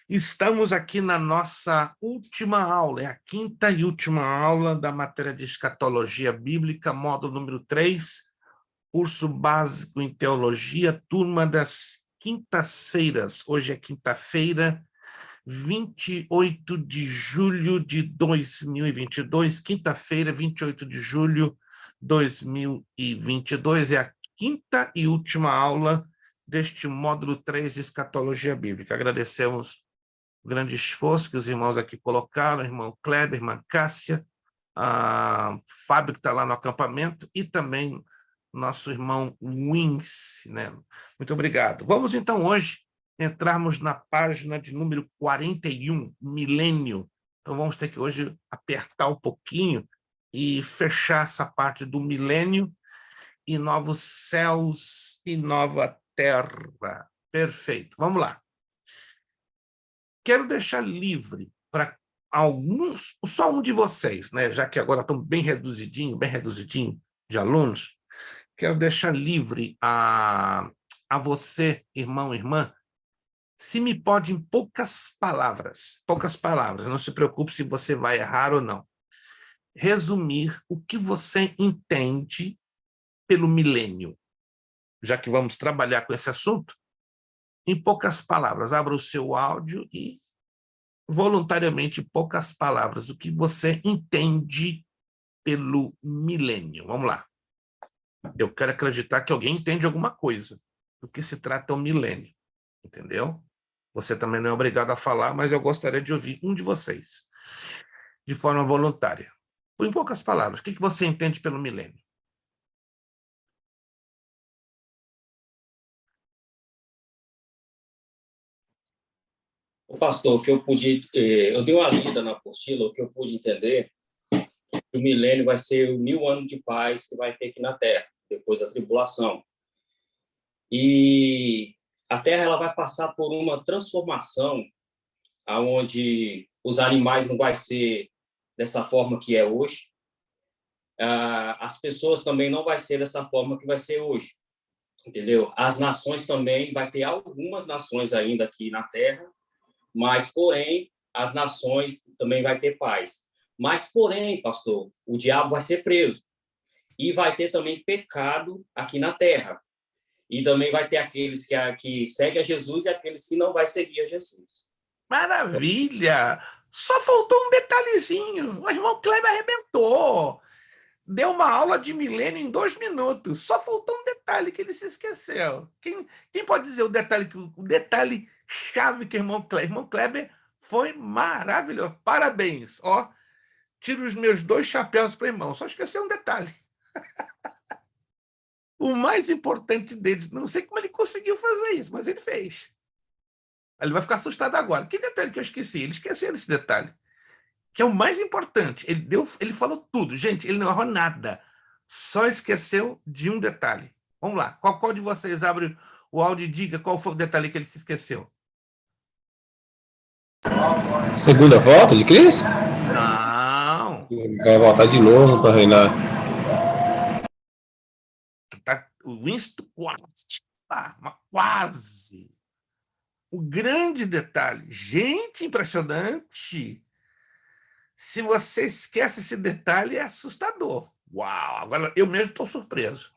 Estamos aqui na nossa última aula, é a quinta e última aula da matéria de Escatologia Bíblica, módulo número 3, curso básico em Teologia, turma das quintas-feiras. Hoje é quinta-feira, 28 de julho de 2022, quinta-feira, 28 de julho de 2022, é a quinta e última aula deste módulo 3 de Escatologia Bíblica. Agradecemos o grande esforço que os irmãos aqui colocaram, irmão Kleber, irmã Cássia, a Fábio, que está lá no acampamento, e também nosso irmão Wins, né? Muito obrigado. Vamos, então, hoje, entrarmos na página de número 41, Milênio. Então, vamos ter que hoje apertar um pouquinho e fechar essa parte do milênio e novos céus e nova terra. Perfeito. Vamos lá. Quero deixar livre para alguns, só um de vocês, né? Já que agora estão bem reduzidinho de alunos, quero deixar livre a você, irmão, irmã, se me pode, em poucas palavras, não se preocupe se você vai errar ou não, resumir o que você entende pelo milênio, já que vamos trabalhar com esse assunto. Em poucas palavras, abra o seu áudio e, voluntariamente, em poucas palavras, o que você entende pelo milênio. Vamos lá. Eu quero acreditar que alguém entende alguma coisa do que se trata o milênio, entendeu? Você também não é obrigado a falar, mas eu gostaria de ouvir um de vocês, de forma voluntária. Em poucas palavras, o que você entende pelo milênio? O pastor, o que eu pude, eu dei uma lida na apostila, o que eu pude entender, que o milênio vai ser o 1000 anos de paz que vai ter aqui na Terra, depois da tribulação. E a Terra ela vai passar por uma transformação, aonde os animais não vai ser dessa forma que é hoje, as pessoas também não vai ser dessa forma que vai ser hoje, entendeu? As nações também, vai ter algumas nações ainda aqui na Terra, mas, porém, as nações também vai ter paz. Mas, porém, pastor, o diabo vai ser preso. E vai ter também pecado aqui na terra. E também vai ter aqueles que seguem a Jesus e aqueles que não vai seguir a Jesus. Maravilha! Só faltou um detalhezinho. O irmão Kleber arrebentou. Deu uma aula de milênio em 2 minutos. Só faltou um detalhe que ele se esqueceu. Quem pode dizer o detalhe chave que o irmão Kleber foi maravilhoso. Parabéns. Ó, tiro os meus 2 chapéus para o irmão. Só esqueceu um detalhe. O mais importante dele, não sei como ele conseguiu fazer isso, mas ele fez. Ele vai ficar assustado agora. Que detalhe que eu esqueci? Ele esqueceu desse detalhe, que é o mais importante. Ele falou tudo. Gente, ele não errou nada. Só esqueceu de um detalhe. Vamos lá. Qual de vocês abre o áudio e diga qual foi o detalhe que ele se esqueceu? Segunda volta de Cristo? Não. Vai voltar de novo para reinar. O Winston quase. Mas quase. O grande detalhe. Gente, impressionante. Se você esquece esse detalhe, é assustador. Uau, agora eu mesmo estou surpreso.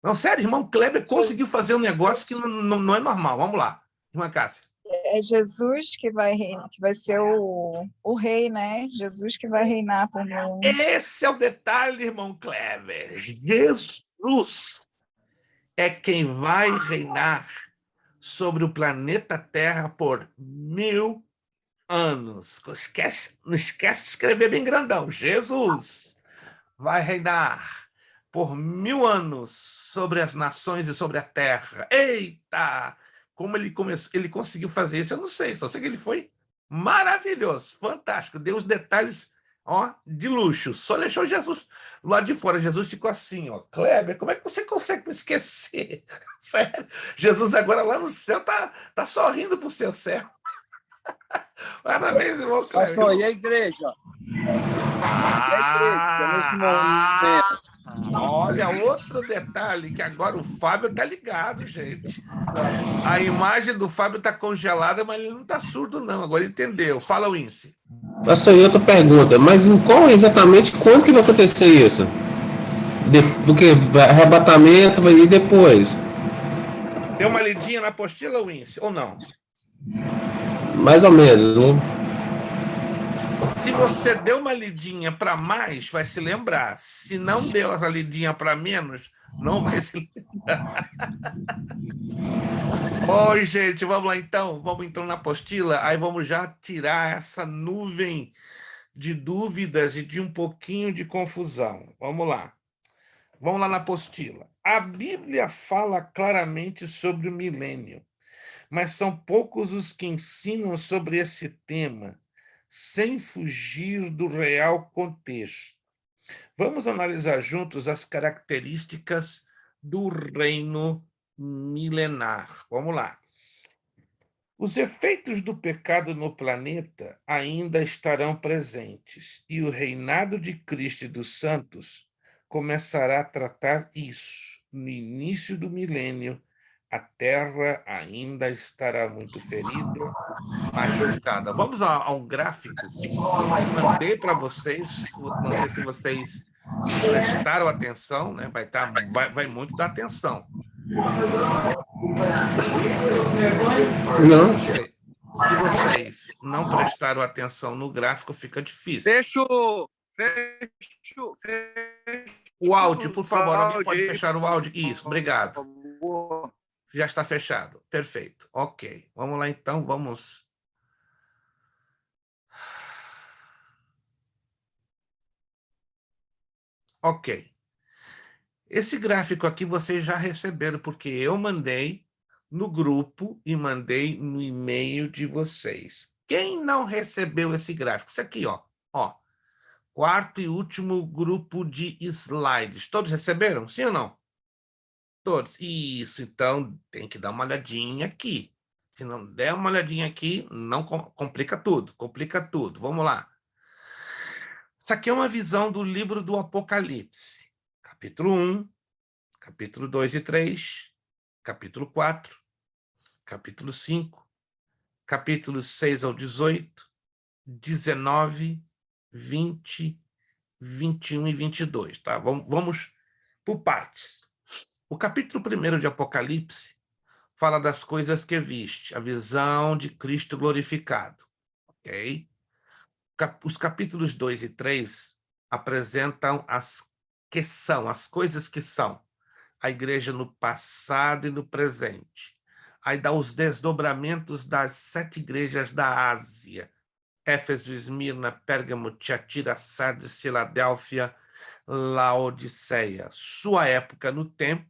Não, sério, irmão Kleber conseguiu fazer um negócio que não é normal. Vamos lá, irmã Cássia. É Jesus que vai reinar, que vai ser o rei, né? Jesus que vai reinar por mim. Esse é o detalhe, irmão Kleber. Jesus é quem vai reinar sobre o planeta Terra por 1000 anos. Não esquece de escrever bem grandão. Jesus vai reinar por 1000 anos sobre as nações e sobre a terra. Eita! Como ele conseguiu fazer isso, eu não sei. Só sei que ele foi maravilhoso, fantástico. Deu os detalhes, ó, de luxo. Só deixou Jesus lá de fora. Jesus ficou assim, ó. Kleber, como é que você consegue me esquecer? Sério? Jesus agora lá no céu tá sorrindo pro seu céu. Parabéns, irmão Kleber. Pastor, e a igreja? E a igreja, nesse momento? olha, outro detalhe, que agora o Fábio está ligado, gente. A imagem do Fábio está congelada, mas ele não está surdo, não. Agora entendeu. Fala, Wincy. Essa aí é outra pergunta, mas em qual exatamente, quando que vai acontecer isso? Porque arrebatamento e depois? Deu uma lidinha na apostila, Wincy, ou não? Mais ou menos, não? Se você deu uma lidinha para mais, vai se lembrar. Se não deu essa lidinha para menos, não vai se lembrar. Oi, gente, vamos lá então. Vamos então na apostila. Aí vamos já tirar essa nuvem de dúvidas e de um pouquinho de confusão. Vamos lá. Vamos lá na apostila. A Bíblia fala claramente sobre o milênio, mas são poucos os que ensinam sobre esse tema, sem fugir do real contexto. Vamos analisar juntos as características do reino milenar. Vamos lá. Os efeitos do pecado no planeta ainda estarão presentes, e o reinado de Cristo e dos santos começará a tratar isso. No início do milênio, a Terra ainda estará muito ferida, machucada. Vamos a um gráfico que mandei para vocês, não sei se vocês prestaram atenção, né? Vai muito dar atenção. Não. Se vocês não prestaram atenção no gráfico, fica difícil. Fecho. O áudio, por favor, alguém pode fechar o áudio? Isso, obrigado. Já está fechado. Perfeito. Ok. Vamos lá, então. Vamos. Ok. Esse gráfico aqui vocês já receberam, porque eu mandei no grupo e mandei no e-mail de vocês. Quem não recebeu esse gráfico? Isso aqui, ó. Ó. Quarto e último grupo de slides. Todos receberam? Sim ou não? Todos. Isso, então tem que dar uma olhadinha aqui. Se não der uma olhadinha aqui, não complica tudo. Complica tudo. Vamos lá. Isso aqui é uma visão do livro do Apocalipse. Capítulo 1, capítulo 2 e 3, capítulo 4, capítulo 5, capítulos 6 ao 18, 19, 20, 21 e 22, tá? Vamos por partes. O capítulo 1 de Apocalipse fala das coisas que viste, a visão de Cristo glorificado, ok? Os capítulos 2 e 3 apresentam as coisas que são, a igreja no passado e no presente. Aí dá os desdobramentos das 7 igrejas da Ásia, Éfeso, Esmirna, Pérgamo, Tiatira, Sardes, Filadélfia, Laodiceia. Sua época no tempo,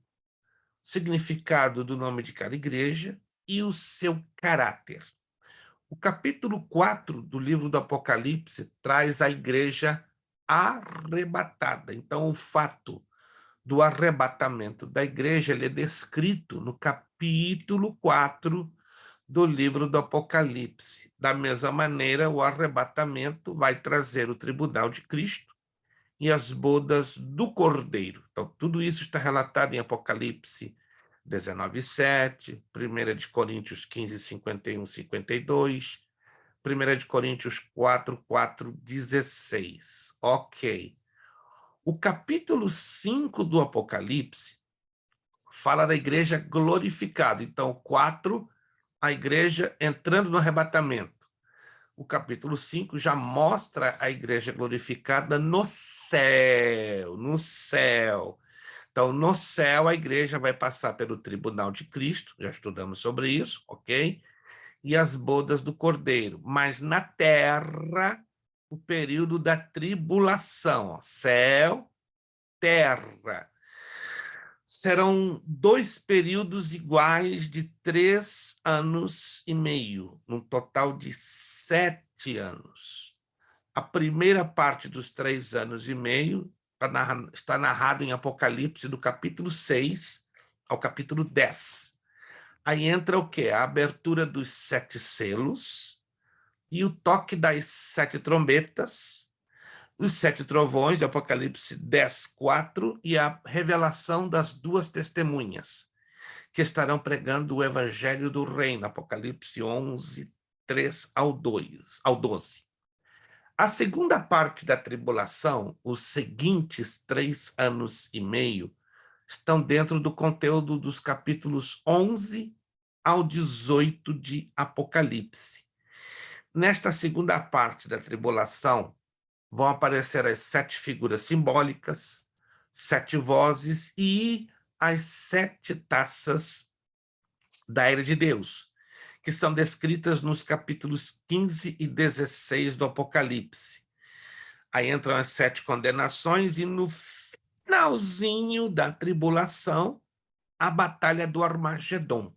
significado do nome de cada igreja e o seu caráter. O capítulo 4 do livro do Apocalipse traz a igreja arrebatada. Então, o fato do arrebatamento da igreja ele é descrito no capítulo 4 do livro do Apocalipse. Da mesma maneira, o arrebatamento vai trazer o tribunal de Cristo e as bodas do Cordeiro. Então, tudo isso está relatado em Apocalipse 19:7, 1 de Coríntios 15, 51, 52, 1 de Coríntios 4, 4, 16. Ok. O capítulo 5 do Apocalipse fala da igreja glorificada. Então, 4, a igreja entrando no arrebatamento. O capítulo 5 já mostra a igreja glorificada no céu, no céu. Então, no céu, a igreja vai passar pelo tribunal de Cristo, já estudamos sobre isso, ok? E as bodas do Cordeiro. Mas na terra, o período da tribulação, ó, céu, terra. Serão 2 períodos iguais de 3 anos e meio, num total de 7 anos. A primeira parte dos 3 anos e meio está narrado em Apocalipse, do capítulo 6 ao capítulo 10. Aí entra o quê? A abertura dos 7 selos e o toque das 7 trombetas, Os 7 trovões de Apocalipse 10:4 e a revelação das 2 testemunhas, que estarão pregando o evangelho do reino, Apocalipse 11:3 ao 12. A segunda parte da tribulação, os seguintes 3 anos e meio, estão dentro do conteúdo dos capítulos 11 ao 18 de Apocalipse. Nesta segunda parte da tribulação, vão aparecer as 7 figuras simbólicas, 7 vozes e as 7 taças da ira de Deus, que são descritas nos capítulos 15 e 16 do Apocalipse. Aí entram as 7 condenações e no finalzinho da tribulação, a batalha do Armagedon.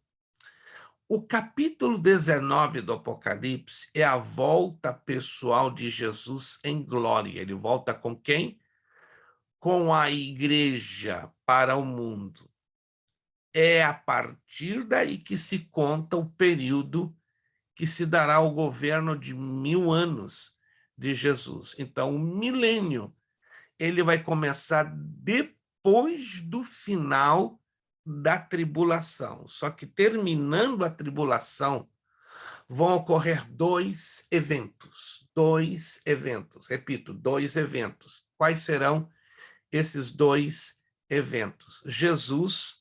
O capítulo 19 do Apocalipse é a volta pessoal de Jesus em glória. Ele volta com quem? Com a igreja para o mundo. É a partir daí que se conta o período que se dará o governo de 1000 anos de Jesus. Então, o milênio, ele vai começar depois do final da tribulação. Só que terminando a tribulação, vão ocorrer 2 eventos. 2 eventos. Repito, 2 eventos. Quais serão esses 2 eventos? Jesus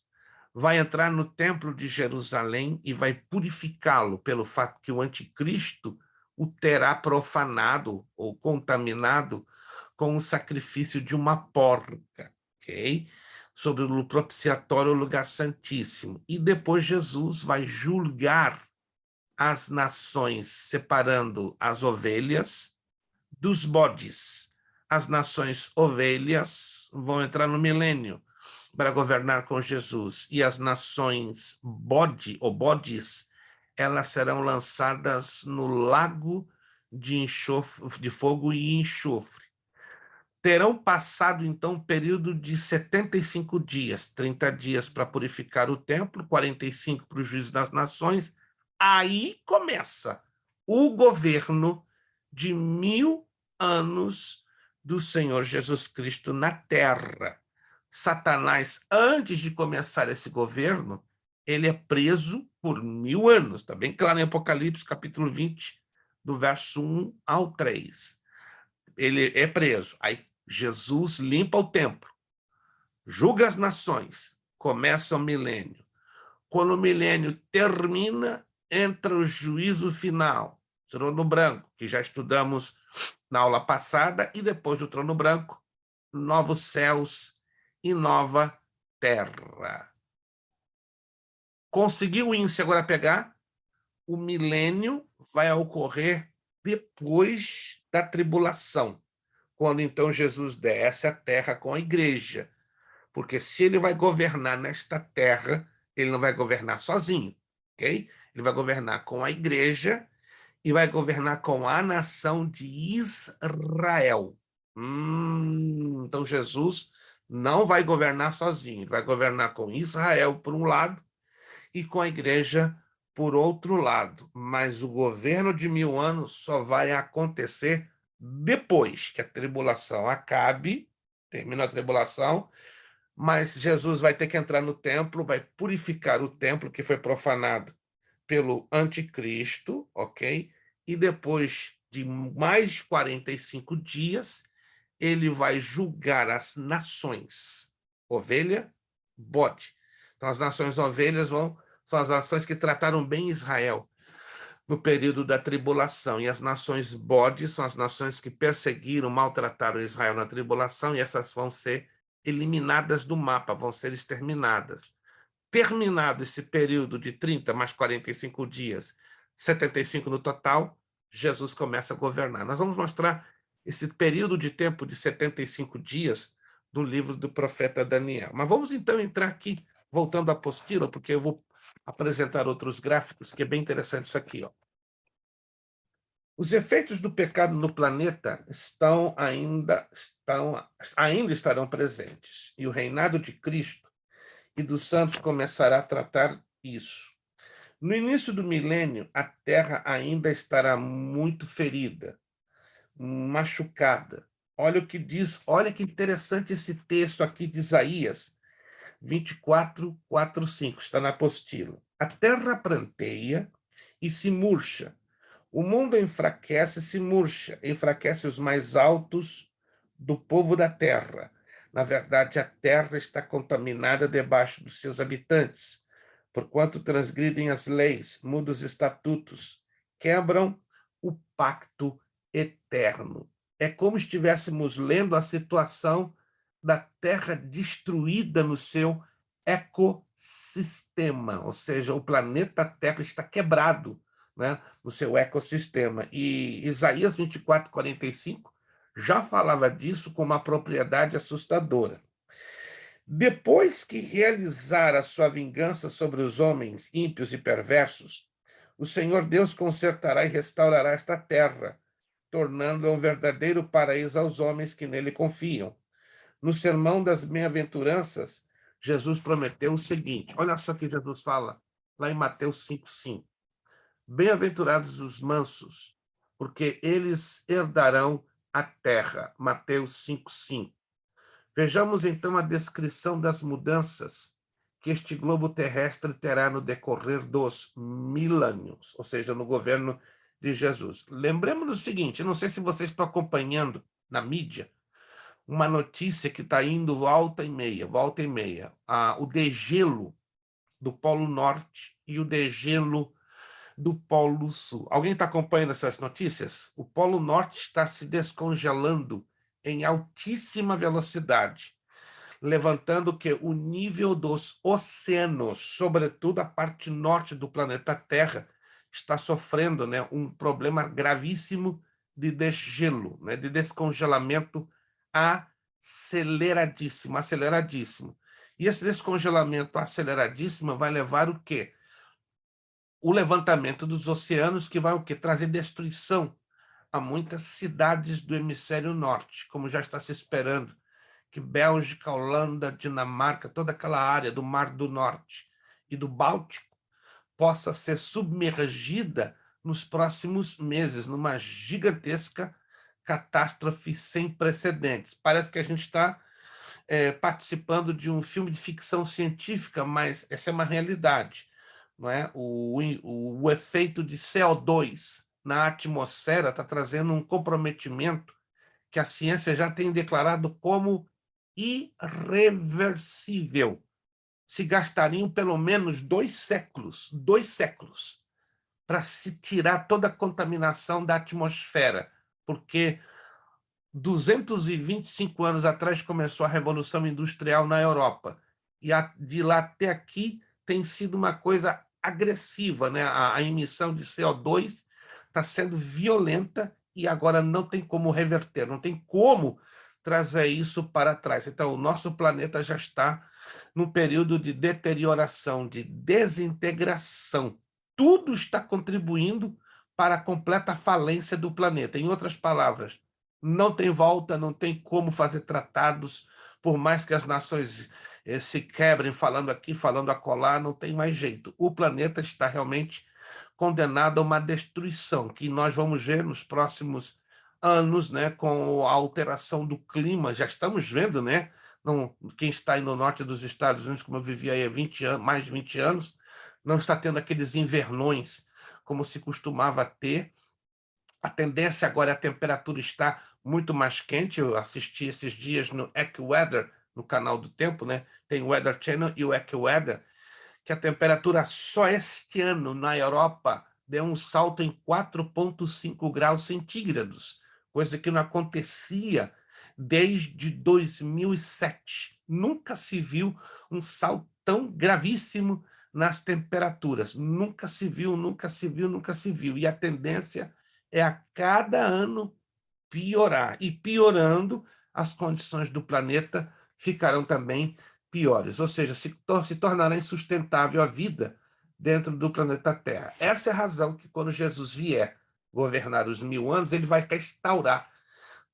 vai entrar no templo de Jerusalém e vai purificá-lo pelo fato que o anticristo o terá profanado ou contaminado com o sacrifício de uma porca, ok? Sobre o propiciatório, o lugar santíssimo. E depois Jesus vai julgar as nações, separando as ovelhas dos bodes. As nações ovelhas vão entrar no milênio para governar com Jesus, e as nações bode ou bodes, elas serão lançadas no lago de enxofre, de fogo e enxofre. Terão passado, então, um período de 75 dias, 30 dias para purificar o templo, 45 para o juízo das nações. Aí começa o governo de 1000 anos do Senhor Jesus Cristo na terra. Satanás, antes de começar esse governo, ele é preso por 1000 anos. Está bem claro em Apocalipse, capítulo 20, do verso 1 ao 3. Ele é preso. Aí Jesus limpa o templo, julga as nações, começa o milênio. Quando o milênio termina, entra o juízo final, trono branco, que já estudamos na aula passada, e depois do trono branco, novos céus e nova terra. Conseguiu o índice agora pegar? O milênio vai ocorrer depois da tribulação, quando então Jesus desce à terra com a igreja. Porque se ele vai governar nesta terra, ele não vai governar sozinho, ok? Ele vai governar com a igreja e vai governar com a nação de Israel. Então Jesus não vai governar sozinho, ele vai governar com Israel por um lado e com a igreja por outro lado. Mas o governo de 1000 anos só vai acontecer depois que a tribulação acabe, termina a tribulação, mas Jesus vai ter que entrar no templo, vai purificar o templo que foi profanado pelo anticristo, ok? E depois de mais 45 dias, ele vai julgar as nações, ovelha, bode. Então, as nações ovelhas são as nações que trataram bem Israel no período da tribulação, e as nações bode são as nações que perseguiram, maltrataram Israel na tribulação, e essas vão ser eliminadas do mapa, vão ser exterminadas. Terminado esse período de 30 mais 45 dias, 75 no total, Jesus começa a governar. Nós vamos mostrar esse período de tempo de 75 dias no livro do profeta Daniel. Mas vamos então entrar aqui, voltando à apostila, porque eu vou apresentar outros gráficos, que é bem interessante isso aqui, ó. Os efeitos do pecado no planeta ainda estarão presentes, e o reinado de Cristo e dos santos começará a tratar isso. No início do milênio, a Terra ainda estará muito ferida, machucada, Olha o que diz, olha que interessante esse texto aqui de Isaías 24, 4, 5, está na apostila. A terra pranteia e se murcha. O mundo enfraquece e se murcha, enfraquece os mais altos do povo da terra. Na verdade, a terra está contaminada debaixo dos seus habitantes, porquanto transgridem as leis, mudam os estatutos, quebram o pacto eterno. É como estivéssemos lendo a situação da terra destruída no seu ecossistema, ou seja, o planeta Terra está quebrado, né, no seu ecossistema. E Isaías 24, 45 já falava disso com uma propriedade assustadora. Depois que realizar a sua vingança sobre os homens ímpios e perversos, o Senhor Deus consertará e restaurará esta terra, tornando-a um verdadeiro paraíso aos homens que nele confiam. No Sermão das Bem-aventuranças, Jesus prometeu o seguinte, olha só que Jesus fala lá em Mateus 5:5. Bem-aventurados os mansos, porque eles herdarão a terra. Mateus 5:5. Vejamos então a descrição das mudanças que este globo terrestre terá no decorrer dos 1000 anos, ou seja, no governo de Jesus. Lembremos do seguinte, não sei se vocês estão acompanhando na mídia, uma notícia que está indo volta e meia. O degelo do Polo Norte e o degelo do Polo Sul. Alguém está acompanhando essas notícias? O Polo Norte está se descongelando em altíssima velocidade, levantando que o nível dos oceanos, sobretudo a parte norte do planeta Terra, está sofrendo, né, um problema gravíssimo de degelo, né, de descongelamento aceleradíssimo. E esse descongelamento aceleradíssimo vai levar o quê? O levantamento dos oceanos, que vai o quê? Trazer destruição a muitas cidades do hemisfério norte, como já está se esperando, que Bélgica, Holanda, Dinamarca, toda aquela área do Mar do Norte e do Báltico possa ser submergida nos próximos meses, numa gigantesca catástrofe sem precedentes. Parece que a gente está participando de um filme de ficção científica, mas essa é uma realidade, não é? O efeito de CO2 na atmosfera está trazendo um comprometimento que a ciência já tem declarado como irreversível. Se gastariam pelo menos 2 séculos para se tirar toda a contaminação da atmosfera, porque 225 anos atrás começou a Revolução Industrial na Europa, e de lá até aqui tem sido uma coisa agressiva, né? A emissão de CO2 está sendo violenta e agora não tem como reverter, não tem como trazer isso para trás. Então, o nosso planeta já está num período de deterioração, de desintegração. Tudo está contribuindo para a completa falência do planeta. Em outras palavras, não tem volta, não tem como fazer tratados, por mais que as nações se quebrem falando aqui, falando acolá, não tem mais jeito. O planeta está realmente condenado a uma destruição, que nós vamos ver nos próximos anos, né, com a alteração do clima, já estamos vendo, né? Não, quem está aí no norte dos Estados Unidos, como eu vivi aí há 20 anos, mais de 20 anos, não está tendo aqueles invernões como se costumava ter. A tendência agora é a temperatura estar muito mais quente. Eu assisti esses dias no AccuWeather, no canal do Tempo, né? Tem o Weather Channel e o AccuWeather, que a temperatura só este ano na Europa deu um salto em 4,5 graus centígrados, coisa que não acontecia desde 2007. Nunca se viu um salto tão gravíssimo nas temperaturas. Nunca se viu. E a tendência é a cada ano piorar. E piorando, as condições do planeta ficarão também piores. Ou seja, se tornará insustentável a vida dentro do planeta Terra. Essa é a razão que, quando Jesus vier governar os 1000 anos, ele vai restaurar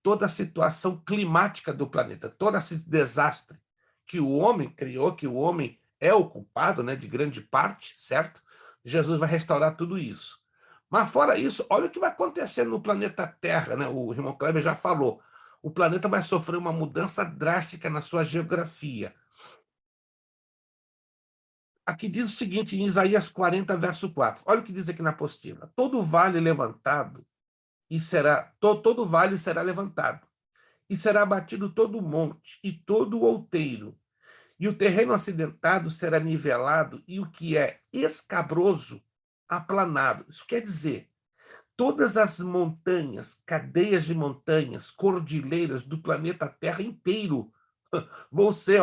toda a situação climática do planeta, todo esse desastre que o homem criou, que o homem é o culpado, né, de grande parte, certo? Jesus vai restaurar tudo isso. Mas, fora isso, olha o que vai acontecer no planeta Terra, né? O irmão Kleber já falou. O planeta vai sofrer uma mudança drástica na sua geografia. Aqui diz o seguinte, em Isaías 40, verso 4. Olha o que diz aqui na apostila. Todo vale levantado, e todo vale será levantado, e será abatido todo monte, e todo outeiro, e o terreno acidentado será nivelado, e o que é escabroso, aplanado. Isso quer dizer, todas as montanhas, cadeias de montanhas, cordilheiras do planeta Terra inteiro vão ser,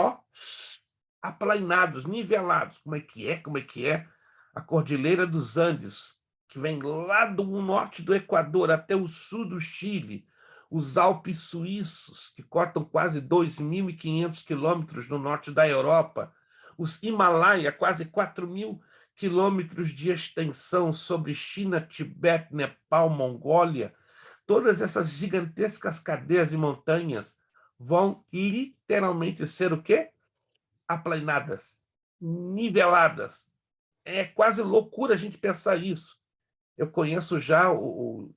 aplainados, nivelados. Como é que é? Como é que é? A Cordilheira dos Andes, que vem lá do norte do Equador até o sul do Chile, os Alpes suíços, que cortam quase 2.500 quilômetros no norte da Europa, os Himalaia, quase 4.000 quilômetros de extensão sobre China, Tibete, Nepal, Mongólia. Todas essas gigantescas cadeias de montanhas vão literalmente ser o quê? Aplainadas, niveladas. É quase loucura a gente pensar isso. Eu conheço já,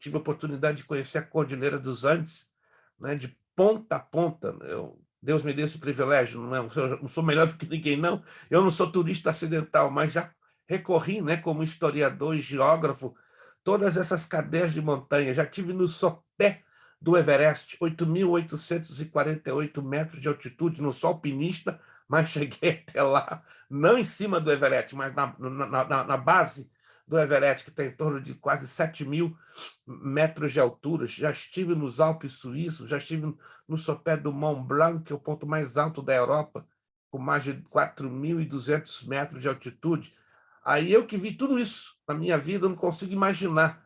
tive a oportunidade de conhecer a Cordilheira dos Andes, né, de ponta a ponta. Deus me deu esse privilégio, não sou melhor do que ninguém, não. Eu não sou turista acidental, mas já recorri, né, como historiador e geógrafo, todas essas cadeias de montanha. Já tive no sopé do Everest, 8.848 metros de altitude, não sou alpinista, mas cheguei até lá, não em cima do Everest, mas na base do Everest, que está em torno de quase 7.000 metros de altura. Já estive nos Alpes suíços, já estive no sopé do Mont Blanc, que é o ponto mais alto da Europa, com mais de 4.200 metros de altitude. Aí eu que vi tudo isso na minha vida, eu não consigo imaginar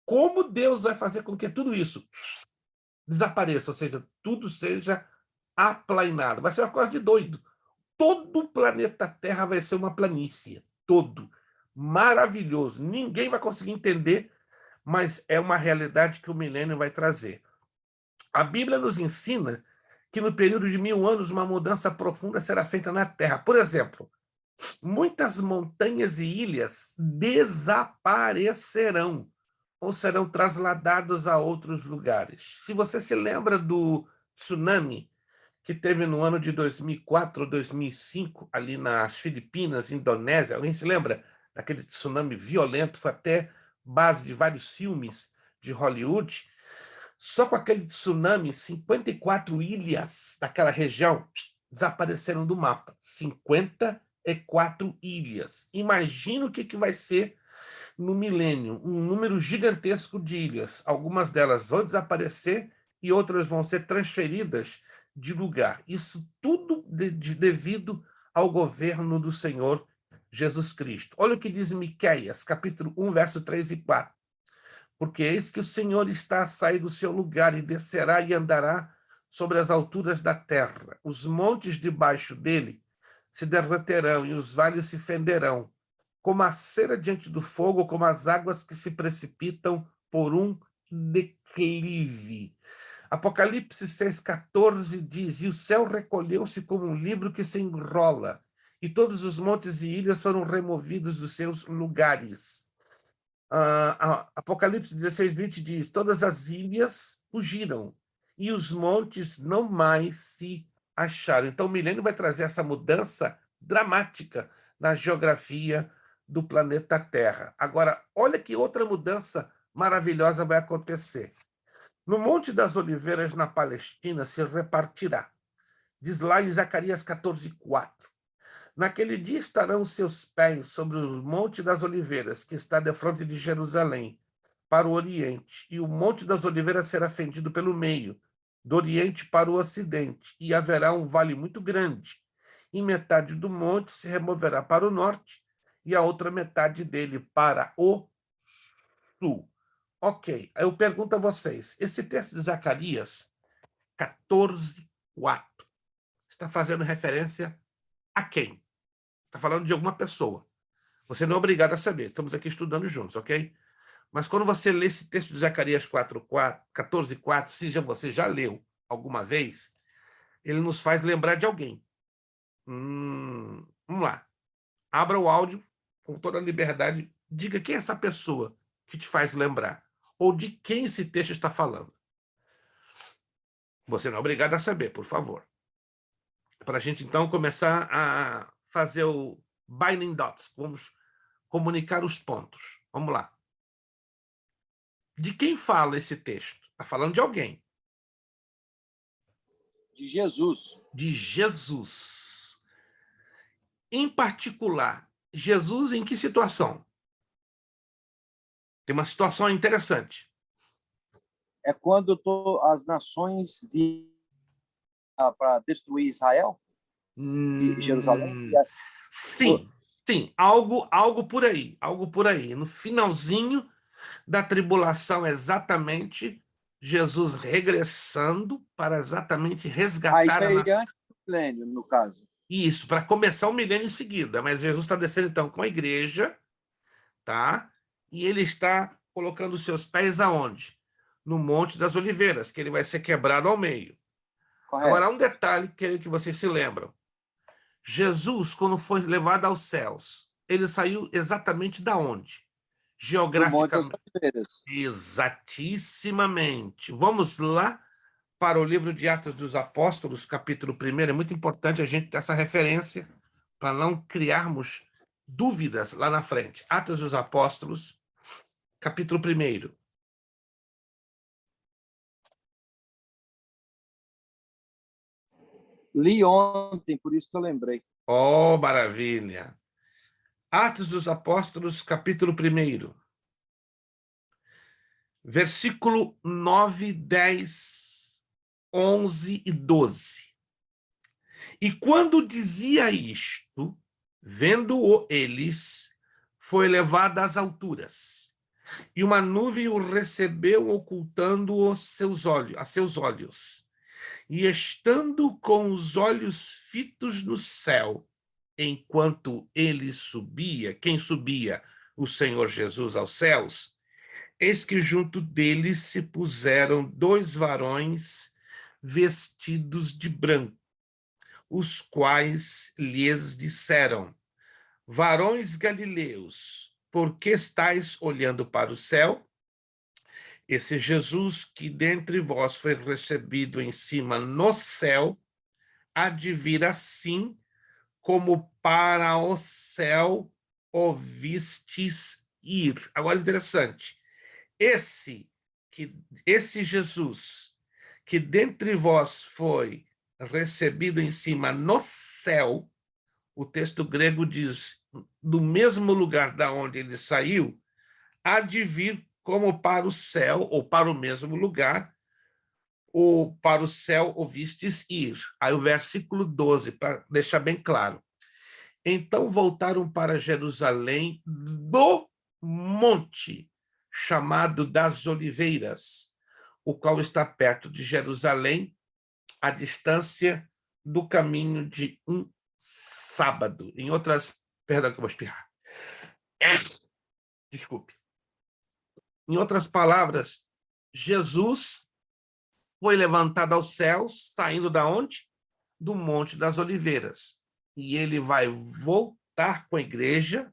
como Deus vai fazer com que tudo isso desapareça, ou seja, tudo seja aplainado. Vai ser uma coisa de doido. Todo o planeta Terra vai ser uma planície, todo. Maravilhoso. Ninguém vai conseguir entender, mas é uma realidade que o milênio vai trazer. A Bíblia nos ensina que no período de 1.000 anos uma mudança profunda será feita na Terra. Por exemplo, muitas montanhas e ilhas desaparecerão ou serão trasladadas a outros lugares. Se você se lembra do tsunami que teve no ano de 2004 ou 2005, ali nas Filipinas, Indonésia, alguém se lembra daquele tsunami violento? Foi até base de vários filmes de Hollywood. Só com aquele tsunami, 54 ilhas daquela região desapareceram do mapa. 54 ilhas. Imagina o que vai ser no milênio, um número gigantesco de ilhas. Algumas delas vão desaparecer e outras vão ser transferidas de lugar. Isso tudo devido ao governo do Senhor Jesus Cristo. Olha o que diz Miqueias, capítulo 1, verso 3 e 4. Porque eis que o Senhor está a sair do seu lugar e descerá e andará sobre as alturas da terra. Os montes debaixo dele se derreterão e os vales se fenderão, como a cera diante do fogo, como as águas que se precipitam por um declive. Apocalipse 6,14 diz, e o céu recolheu-se como um livro que se enrola, e todos os montes e ilhas foram removidos dos seus lugares. Apocalipse 16:20 diz, todas as ilhas fugiram, e os montes não mais se acharam. Então o milênio vai trazer essa mudança dramática na geografia do planeta Terra. Agora, olha que outra mudança maravilhosa vai acontecer. No Monte das Oliveiras, na Palestina, se repartirá. Diz lá em Zacarias 14:4. Naquele dia estarão seus pés sobre o Monte das Oliveiras, que está defronte de Jerusalém, para o Oriente, e o Monte das Oliveiras será fendido pelo meio, do Oriente para o Ocidente, e haverá um vale muito grande. E metade do monte se removerá para o norte, e a outra metade dele para o sul. Ok, eu pergunto a vocês, esse texto de Zacarias 14:4 está fazendo referência a quem? Está falando de alguma pessoa. Você não é obrigado a saber, estamos aqui estudando juntos, ok? Mas quando você lê esse texto de Zacarias 14:4, se você já leu alguma vez, ele nos faz lembrar de alguém. Vamos lá. Abra o áudio com toda a liberdade. Diga quem é essa pessoa que te faz lembrar. Ou de quem esse texto está falando. Você não é obrigado a saber, por favor. Para a gente, então, começar a fazer o binding dots. Vamos comunicar os pontos. Vamos lá. De quem fala esse texto? Está falando de alguém. De Jesus. De Jesus. Em particular, Jesus em que situação? Tem uma situação interessante. É quando as nações vêm para destruir Israel e Jerusalém? Sim, sim, algo por aí, algo por aí. No finalzinho da tribulação, exatamente, Jesus regressando para exatamente resgatar Isso a aí nação. antes do milênio, no caso. Isso, para começar o milênio em seguida. Mas Jesus está descendo, então, com a igreja, tá? E ele está colocando os seus pés aonde? No Monte das Oliveiras, que ele vai ser quebrado ao meio. Correto. Agora, há um detalhe que vocês se lembram. Jesus, quando foi levado aos céus, ele saiu exatamente da onde? Geograficamente. Do Monte das Oliveiras. Exatissimamente. Vamos lá para o livro de Atos dos Apóstolos, capítulo 1. É muito importante a gente ter essa referência para não criarmos dúvidas lá na frente. Atos dos Apóstolos, capítulo 1. Li ontem, por isso que eu lembrei. Oh, maravilha! Atos dos Apóstolos, capítulo 1. Versículo 9, 10, 11 e 12. E quando dizia isto, vendo-o eles, foi levado às alturas, e uma nuvem o recebeu, ocultando a seus olhos. E estando com os olhos fitos no céu, enquanto ele subia, quem subia? O Senhor Jesus aos céus, eis que junto dele se puseram 2 varões vestidos de branco, os quais lhes disseram: varões galileus, por que estáis olhando para o céu? Esse Jesus que dentre vós foi recebido em cima no céu, há de vir assim como para o céu o vistes ir. Agora, interessante. Esse Jesus que dentre vós foi recebido em cima no céu, o texto grego diz, do mesmo lugar da onde ele saiu, há de vir como para o céu, ou para o mesmo lugar, ou para o céu ouvistes ir. Aí o versículo 12, para deixar bem claro. Então voltaram para Jerusalém do monte, chamado das Oliveiras, o qual está perto de Jerusalém, à distância do caminho de um sábado. Em outras... Perdão que eu vou espirrar. Desculpe. Em outras palavras, Jesus foi levantado aos céus, saindo da onde? Do Monte das Oliveiras. E ele vai voltar com a igreja,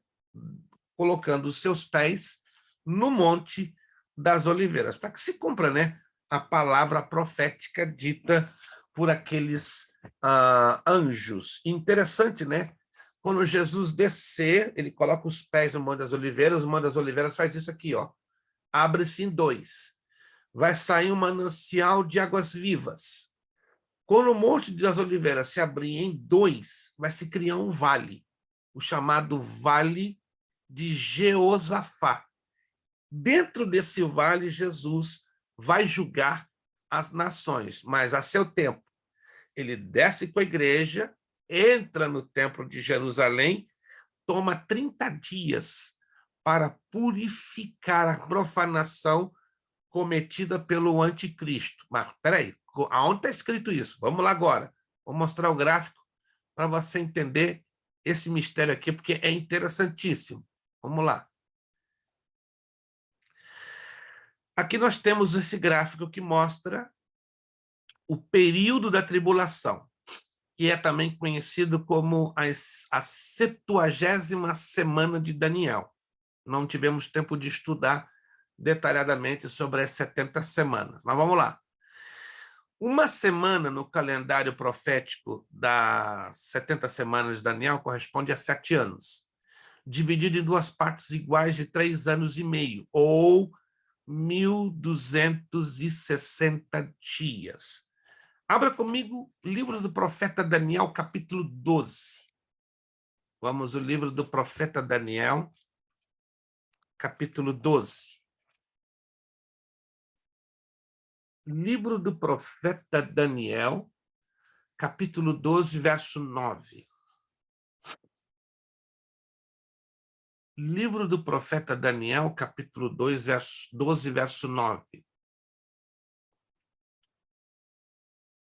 colocando os seus pés no Monte das Oliveiras, para que se cumpra, né, a palavra profética dita por aqueles anjos. Interessante, né? Quando Jesus descer, ele coloca os pés no Monte das Oliveiras, o Monte das Oliveiras faz isso aqui, ó. Abre-se em 2. Vai sair um manancial de águas vivas. Quando o Monte das Oliveiras se abrir em 2, vai se criar um vale, o chamado Vale de Jeosafá. Dentro desse vale, Jesus vai julgar as nações, mas a seu tempo. Ele desce com a igreja, entra no templo de Jerusalém, toma 30 dias para purificar a profanação cometida pelo anticristo. Mas, peraí, aonde está escrito isso? Vamos lá agora. Vou mostrar o gráfico para você entender esse mistério aqui, porque é interessantíssimo. Vamos lá. Aqui nós temos esse gráfico que mostra o período da tribulação, que é também conhecido como a 70ª semana de Daniel. Não tivemos tempo de estudar detalhadamente sobre as 70 semanas, mas vamos lá. Uma semana no calendário profético das 70 semanas de Daniel corresponde a 7 anos, dividido em duas partes iguais de 3 anos e meio, ou 1.260 dias. Abra comigo o livro do profeta Daniel, capítulo 12. Vamos ao livro do profeta Daniel, capítulo 12. Livro do profeta Daniel, capítulo 12, verso 9. Livro do profeta Daniel, capítulo 2, verso 12, verso 9.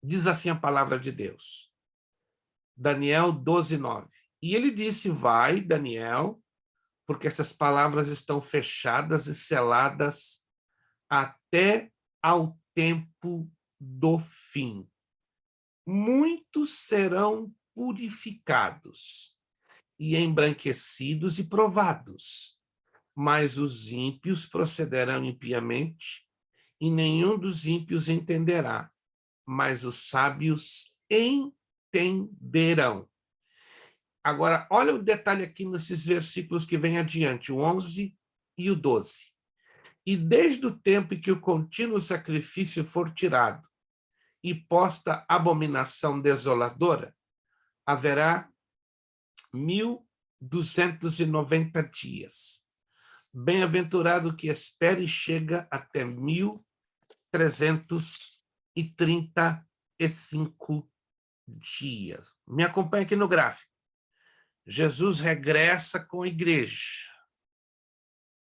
Diz assim a palavra de Deus. Daniel 12, 9. E ele disse, vai, Daniel, porque essas palavras estão fechadas e seladas até ao tempo do fim. Muitos serão purificados e embranquecidos e provados, mas os ímpios procederão impiamente, e nenhum dos ímpios entenderá, mas os sábios entenderão. Agora, olha o detalhe aqui nesses versículos que vem adiante, o 11 e o 12. E desde o tempo em que o contínuo sacrifício for tirado e posta abominação desoladora, haverá 1.290 dias. Bem-aventurado que espera e chega até 1.335 dias. Me acompanhe aqui no gráfico. Jesus regressa com a igreja.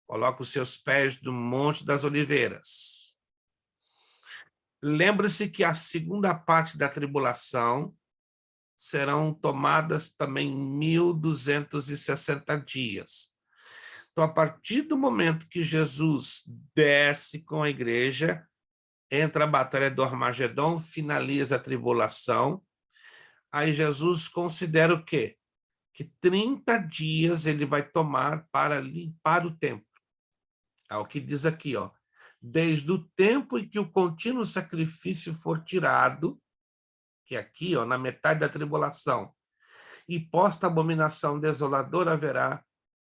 Coloca os seus pés no Monte das Oliveiras. Lembre-se que a segunda parte da tribulação serão tomadas também 1.260 dias. Então, a partir do momento que Jesus desce com a igreja, entra a batalha do Armagedon, finaliza a tribulação, aí Jesus considera o quê? Que 30 dias ele vai tomar para limpar o templo. É o que diz aqui, ó. Desde o tempo em que o contínuo sacrifício for tirado, que é aqui, ó, na metade da tribulação, e posta a abominação desoladora, haverá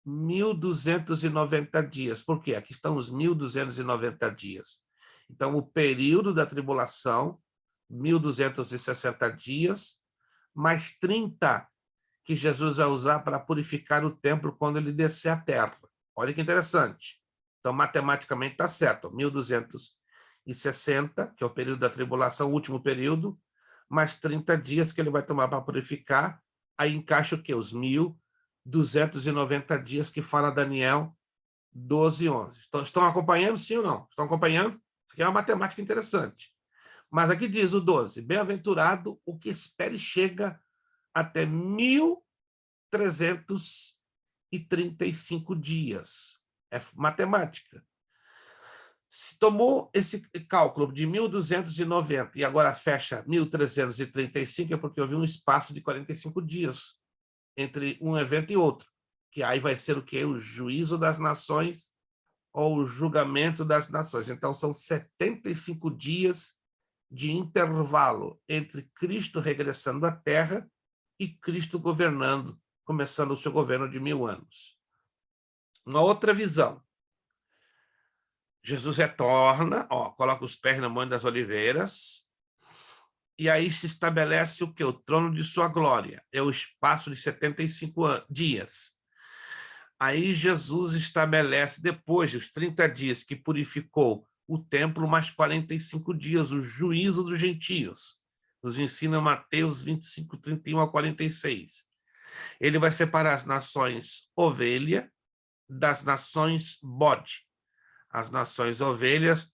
1.290 dias. Por quê? Aqui estão os 1.290 dias. Então, o período da tribulação, 1.260 dias, mais 30 que Jesus vai usar para purificar o templo quando ele descer à terra. Olha que interessante. Então, matematicamente está certo. 1.260, que é o período da tribulação, o último período, mais 30 dias que ele vai tomar para purificar, aí encaixa o quê? Os 1.290 dias que fala Daniel 12, 11. Estão acompanhando, sim ou não? Estão acompanhando? Isso aqui é uma matemática interessante. Mas aqui diz o 12, bem-aventurado o que espera e chega até 1.335 dias. É matemática. Se tomou esse cálculo de 1.290 e agora fecha 1.335, é porque houve um espaço de 45 dias entre um evento e outro, que aí vai ser o quê? O juízo das nações ou o julgamento das nações. Então, são 75 dias de intervalo entre Cristo regressando à Terra e Cristo governando, começando o seu governo de 1000 anos. Uma outra visão. Jesus retorna, ó, coloca os pés no Monte das Oliveiras, e aí se estabelece o quê? O trono de sua glória. É o espaço de 75 dias. Aí Jesus estabelece, depois dos 30 dias que purificou o templo, mais 45 dias, o juízo dos gentios. Nos ensina Mateus 25, 31 a 46. Ele vai separar as nações ovelha das nações bode. As nações ovelhas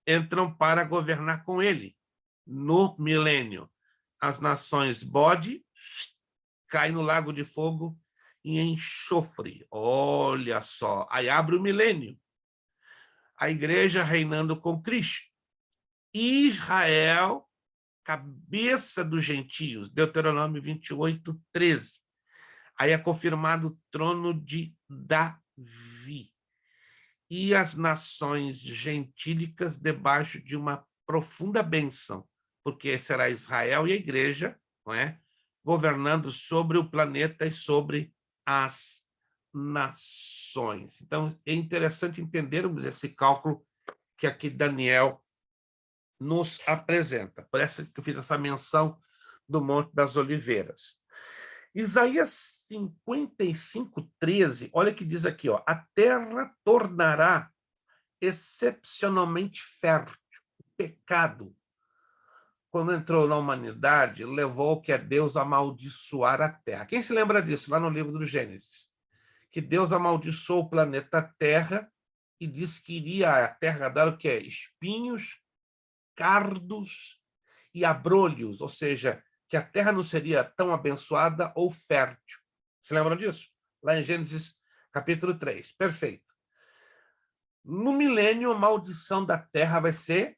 entram para governar com ele no milênio. As nações bode caem no lago de fogo e enxofre. Olha só, aí abre o milênio. A igreja reinando com Cristo. Israel, cabeça dos gentios. Deuteronômio 28, 13. Aí é confirmado o trono de Davi. E as nações gentílicas debaixo de uma profunda bênção, porque será Israel e a igreja, não é? Governando sobre o planeta e sobre as nações. Então, é interessante entendermos esse cálculo que aqui Daniel nos apresenta. Parece que eu fiz essa menção do Monte das Oliveiras. Isaías 55:13, olha o que diz aqui, ó, a terra tornará excepcionalmente fértil. O pecado, quando entrou na humanidade, levou que é Deus amaldiçoar a terra. Quem se lembra disso lá no livro do Gênesis? Que Deus amaldiçoou o planeta Terra e disse que iria a terra dar o quê? Espinhos, cardos e abrolhos, ou seja, que a terra não seria tão abençoada ou fértil. Se lembram disso? Lá em Gênesis capítulo 3. Perfeito. No milênio, a maldição da terra vai ser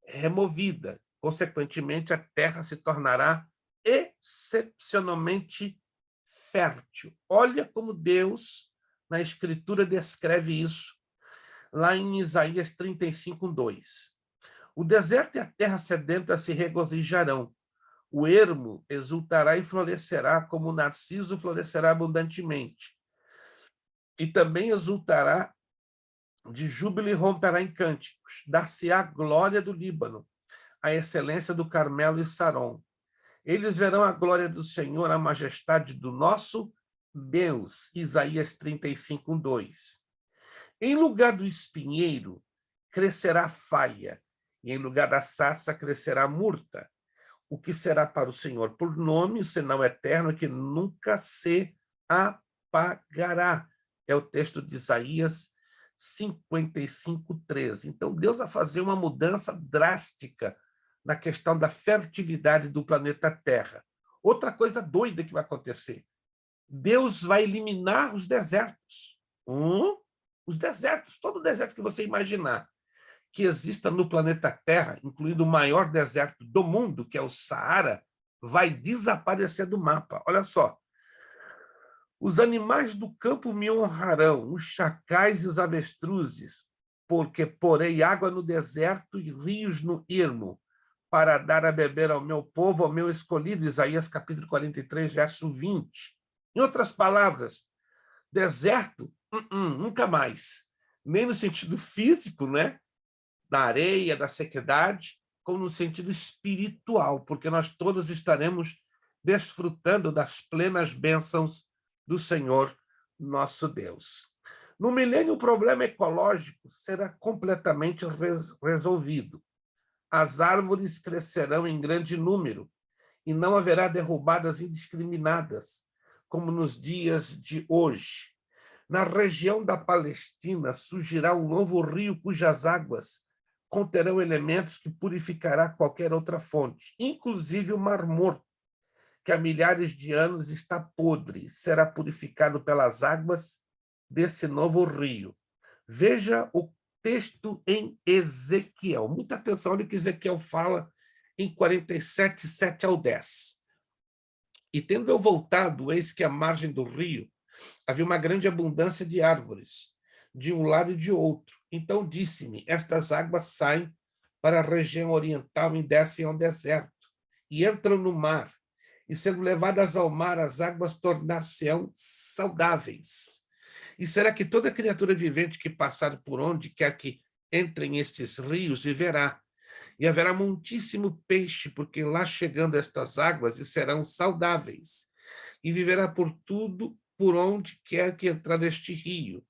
removida. Consequentemente, a terra se tornará excepcionalmente fértil. Olha como Deus, na Escritura, descreve isso, lá em Isaías 35:2. O deserto e a terra sedenta se regozijarão. O ermo exultará e florescerá, como o narciso florescerá abundantemente. E também exultará de júbilo e romperá em cânticos. Dar-se-á a glória do Líbano, a excelência do Carmelo e Saron. Eles verão a glória do Senhor, a majestade do nosso Deus. Isaías 35:2. Em lugar do espinheiro, crescerá faia, e em lugar da sarça crescerá murta. O que será para o Senhor por nome, o sinal eterno que nunca se apagará. É o texto de Isaías 55:13. Então, Deus vai fazer uma mudança drástica na questão da fertilidade do planeta Terra. Outra coisa doida que vai acontecer. Deus vai eliminar os desertos. Os desertos, todo o deserto que você imaginar que exista no planeta Terra, incluindo o maior deserto do mundo, que é o Saara, vai desaparecer do mapa. Olha só. Os animais do campo me honrarão, os chacais e os avestruzes, porque porei água no deserto e rios no ermo, para dar a beber ao meu povo, ao meu escolhido. Isaías capítulo 43, verso 20. Em outras palavras, deserto, nunca mais. Nem no sentido físico, né? Da areia, da sequidade, como no sentido espiritual, porque nós todos estaremos desfrutando das plenas bênçãos do Senhor nosso Deus. No milênio, o problema ecológico será completamente resolvido. As árvores crescerão em grande número e não haverá derrubadas indiscriminadas, como nos dias de hoje. Na região da Palestina surgirá um novo rio cujas águas conterão elementos que purificará qualquer outra fonte, inclusive o Mar Morto, que há milhares de anos está podre, será purificado pelas águas desse novo rio. Veja o texto em Ezequiel. Muita atenção, olha o que Ezequiel fala em 47, 7 ao 10. E tendo eu voltado, eis que à margem do rio havia uma grande abundância de árvores, de um lado e de outro. Então disse-me, estas águas saem para a região oriental e descem ao deserto, e entram no mar, e sendo levadas ao mar, as águas tornar-se-ão saudáveis. E será que toda criatura vivente que passar por onde quer que entrem estes rios viverá? E haverá muitíssimo peixe, porque lá chegando estas águas e serão saudáveis. E viverá por tudo, por onde quer que entrar este rio.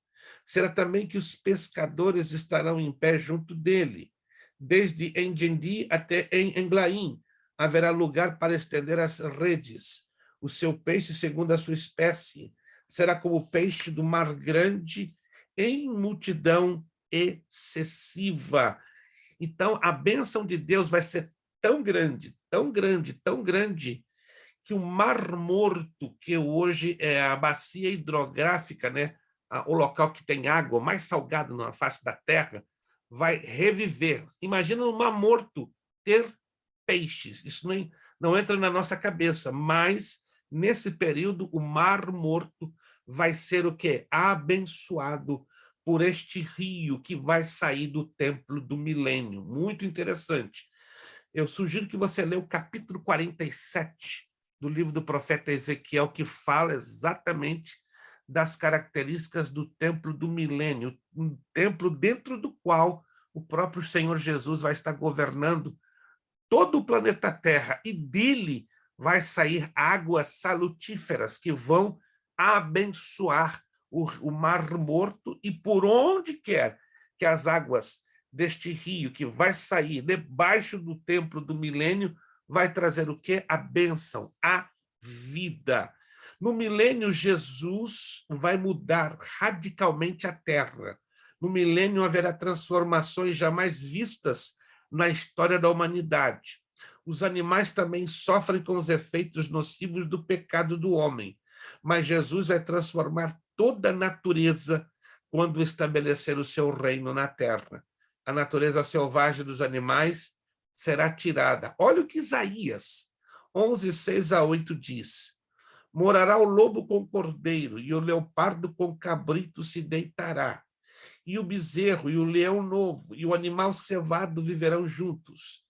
Será também que os pescadores estarão em pé junto dele. Desde Engendi até em Englaim haverá lugar para estender as redes. O seu peixe, segundo a sua espécie, será como o peixe do mar grande, em multidão excessiva. Então, a bênção de Deus vai ser tão grande, tão grande, tão grande, que o Mar Morto, que hoje é a bacia hidrográfica, né, o local que tem água mais salgada na face da Terra, vai reviver. Imagina no Mar Morto ter peixes. Isso não entra na nossa cabeça, mas nesse período o Mar Morto vai ser o quê? Abençoado por este rio que vai sair do templo do milênio. Muito interessante. Eu sugiro que você leia o capítulo 47 do livro do profeta Ezequiel, que fala exatamente das características do templo do milênio, um templo dentro do qual o próprio Senhor Jesus vai estar governando todo o planeta Terra, e dele vai sair águas salutíferas que vão abençoar o Mar Morto, e por onde quer que as águas deste rio que vai sair debaixo do templo do milênio vai trazer o quê? A bênção, a vida. No milênio, Jesus vai mudar radicalmente a terra. No milênio haverá transformações jamais vistas na história da humanidade. Os animais também sofrem com os efeitos nocivos do pecado do homem, mas Jesus vai transformar toda a natureza quando estabelecer o seu reino na terra. A natureza selvagem dos animais será tirada. Olha o que Isaías 11, 6-8 diz. Morará o lobo com o cordeiro, e o leopardo com o cabrito se deitará. E o bezerro, e o leão novo, e o animal cevado viverão juntos.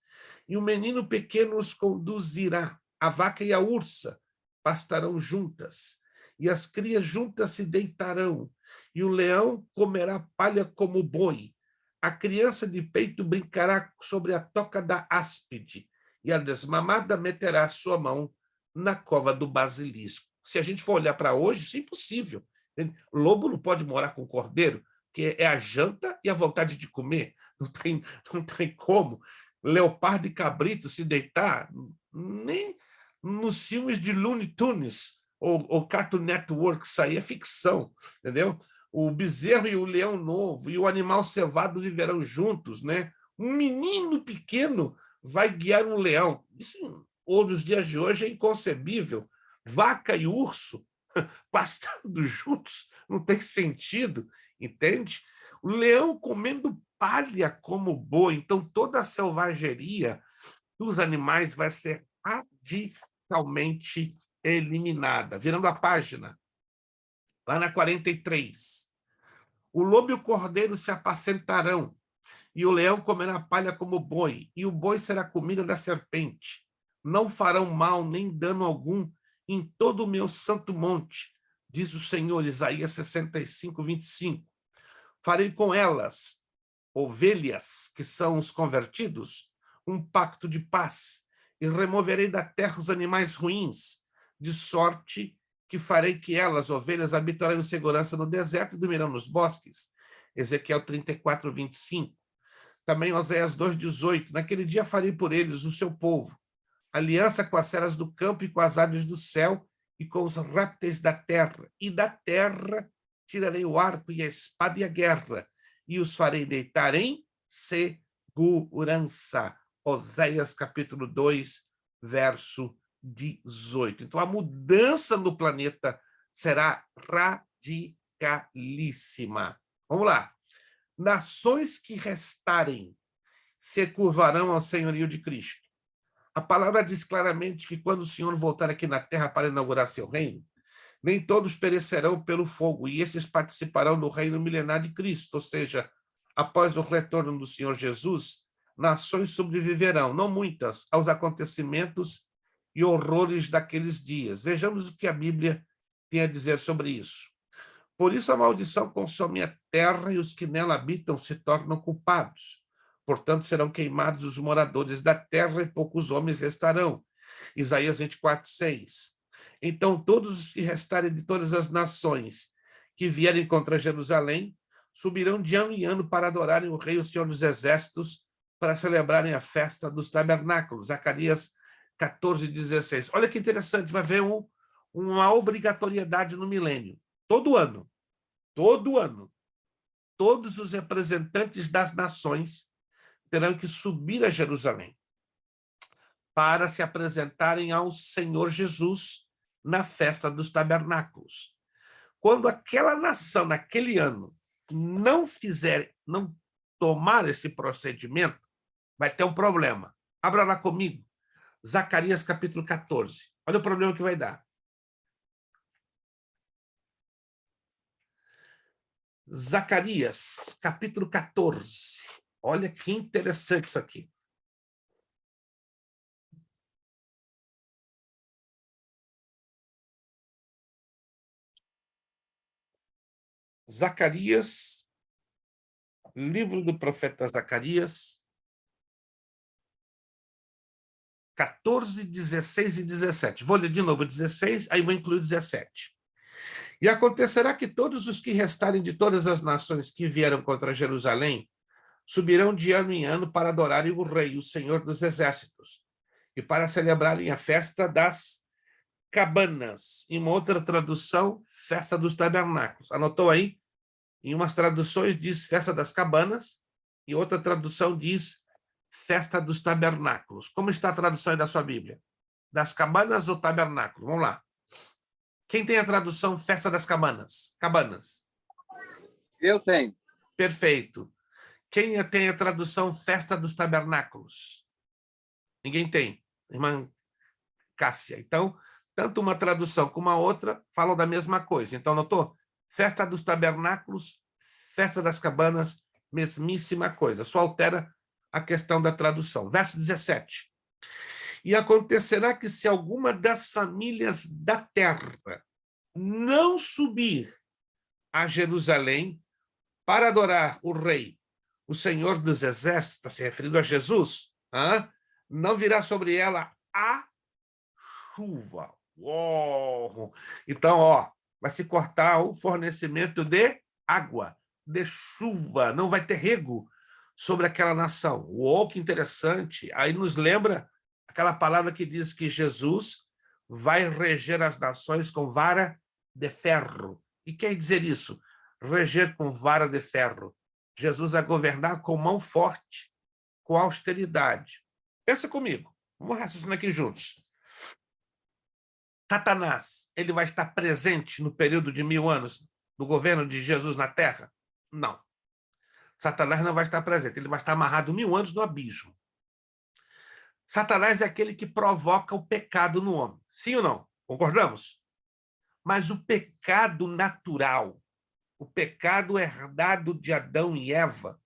E o menino pequeno os conduzirá. A vaca e a ursa pastarão juntas, e as crias juntas se deitarão, e o leão comerá palha como o boi. A criança de peito brincará sobre a toca da áspide, e a desmamada meterá sua mão na cova do basilisco. Se a gente for olhar para hoje, isso é impossível. Lobo não pode morar com cordeiro, que é a janta e a vontade de comer. Não tem como. Leopardo e cabrito se deitar, nem nos filmes de Looney Tunes ou Cartoon Network, isso aí é ficção, entendeu? O bezerro e o leão novo e o animal cevado viverão juntos, né? Um menino pequeno vai guiar um leão. Isso, ou nos dias de hoje, é inconcebível. Vaca e urso pastando juntos, não tem sentido, entende? O leão comendo palha como boi. Então, toda a selvageria dos animais vai ser radicalmente eliminada. Virando a página, lá na 43. O lobo e o cordeiro se apacentarão, e o leão comerá palha como boi, e o boi será comida da serpente. Não farão mal nem dano algum em todo o meu santo monte, diz o Senhor, Isaías 65, 25. Farei com elas, ovelhas, que são os convertidos, um pacto de paz, e removerei da terra os animais ruins, de sorte que farei que elas, ovelhas, habitarão em segurança no deserto e dormirão nos bosques. Ezequiel 34, 25. Também Oséias 2, 18. Naquele dia farei por eles o seu povo, aliança com as feras do campo e com as aves do céu e com os répteis da terra. E da terra tirarei o arco e a espada e a guerra, e os farei deitar em segurança. Oséias capítulo 2, verso 18. Então, a mudança no planeta será radicalíssima. Vamos lá. Nações que restarem se curvarão ao senhorio de Cristo. A palavra diz claramente que quando o Senhor voltar aqui na terra para inaugurar seu reino, nem todos perecerão pelo fogo, e estes participarão do reino milenar de Cristo, ou seja, após o retorno do Senhor Jesus, nações sobreviverão, não muitas, aos acontecimentos e horrores daqueles dias. Vejamos o que a Bíblia tem a dizer sobre isso. Por isso a maldição consome a terra e os que nela habitam se tornam culpados. Portanto, serão queimados os moradores da terra e poucos homens restarão. Isaías 24, 6. Então, todos os que restarem de todas as nações que vierem contra Jerusalém subirão de ano em ano para adorarem o Rei, o Senhor dos Exércitos, para celebrarem a festa dos tabernáculos. Zacarias 14, 16. Olha que interessante, vai haver uma obrigatoriedade no milênio. Todo ano, todos os representantes das nações terão que subir a Jerusalém para se apresentarem ao Senhor Jesus na festa dos tabernáculos. Quando aquela nação, naquele ano, não tomar esse procedimento, vai ter um problema. Abra lá comigo, Zacarias capítulo 14. Olha o problema que vai dar. Zacarias, capítulo 14. Olha que interessante isso aqui. Zacarias, livro do profeta Zacarias, 14, 16 e 17. Vou ler de novo 16, aí vou incluir 17. E acontecerá que todos os que restarem de todas as nações que vieram contra Jerusalém subirão de ano em ano para adorarem o Rei, o Senhor dos Exércitos, e para celebrarem a festa das cabanas. Em uma outra tradução, festa dos tabernáculos. Anotou aí? Em umas traduções diz festa das cabanas, e outra tradução diz festa dos tabernáculos. Como está a tradução aí da sua Bíblia? Das cabanas ou tabernáculo? Vamos lá. Quem tem a tradução festa das cabanas? Cabanas. Eu tenho. Perfeito. Quem tem a tradução festa dos tabernáculos? Ninguém tem. Irmã Cássia. Então, tanto uma tradução como a outra falam da mesma coisa. Então, notou? Festa dos tabernáculos, festa das cabanas, mesmíssima coisa. Só altera a questão da tradução. Verso 17. E acontecerá que se alguma das famílias da terra não subir a Jerusalém para adorar o Rei, o Senhor dos Exércitos, está se referindo a Jesus, não virá sobre ela a chuva. Uou! Então, vai se cortar o fornecimento de água, de chuva, não vai ter rego sobre aquela nação. Uou, que interessante! Aí nos lembra aquela palavra que diz que Jesus vai reger as nações com vara de ferro. E quer dizer isso? Reger com vara de ferro. Jesus vai governar com mão forte, com austeridade. Pensa comigo, vamos raciocinar aqui juntos. Satanás, ele vai estar presente no período de 1000 anos do governo de Jesus na Terra? Não. Satanás não vai estar presente, ele vai estar amarrado 1000 anos no abismo. Satanás é aquele que provoca o pecado no homem. Sim ou não? Concordamos? Mas o pecado natural, o pecado herdado de Adão e Eva,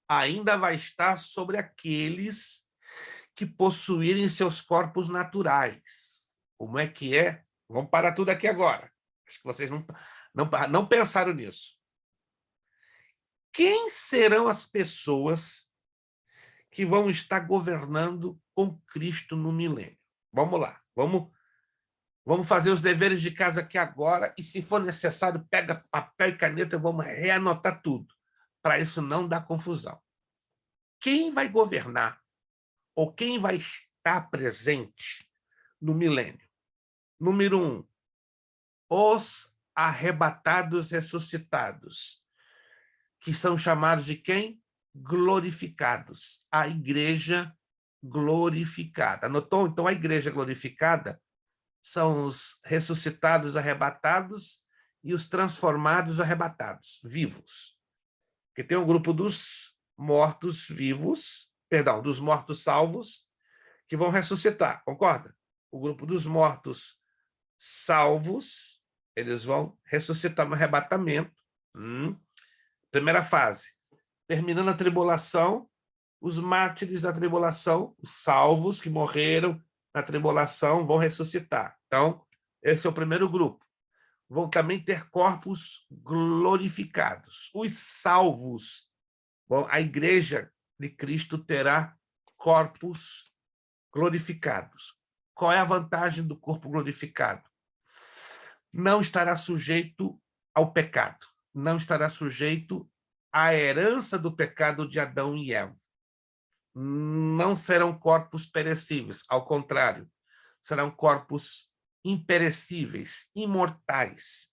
ainda vai estar sobre aqueles que possuírem seus corpos naturais. Como é que é? Vamos parar tudo aqui agora. Acho que vocês não pensaram nisso. Quem serão as pessoas que vão estar governando com Cristo no milênio? Vamos lá, vamos fazer os deveres de casa aqui agora e, se for necessário, pega papel e caneta e vamos reanotar tudo, para isso não dar confusão. Quem vai governar ou quem vai estar presente no milênio? Número 1, os arrebatados ressuscitados, que são chamados de quem? Glorificados. A igreja glorificada. Anotou? Então, a igreja glorificada são os ressuscitados arrebatados e os transformados arrebatados, vivos. Porque tem um grupo dos mortos vivos, dos mortos salvos, que vão ressuscitar, concorda? O grupo dos mortos salvos, eles vão ressuscitar no arrebatamento. Primeira fase. Terminando a tribulação, os mártires da tribulação, os salvos que morreram na tribulação, vão ressuscitar. Então, esse é o primeiro grupo. Vão também ter corpos glorificados. Os salvos, a igreja de Cristo terá corpos glorificados. Qual é a vantagem do corpo glorificado? Não estará sujeito ao pecado, não estará sujeito à herança do pecado de Adão e Eva. Não serão corpos perecíveis, ao contrário, serão corpos imperecíveis, imortais.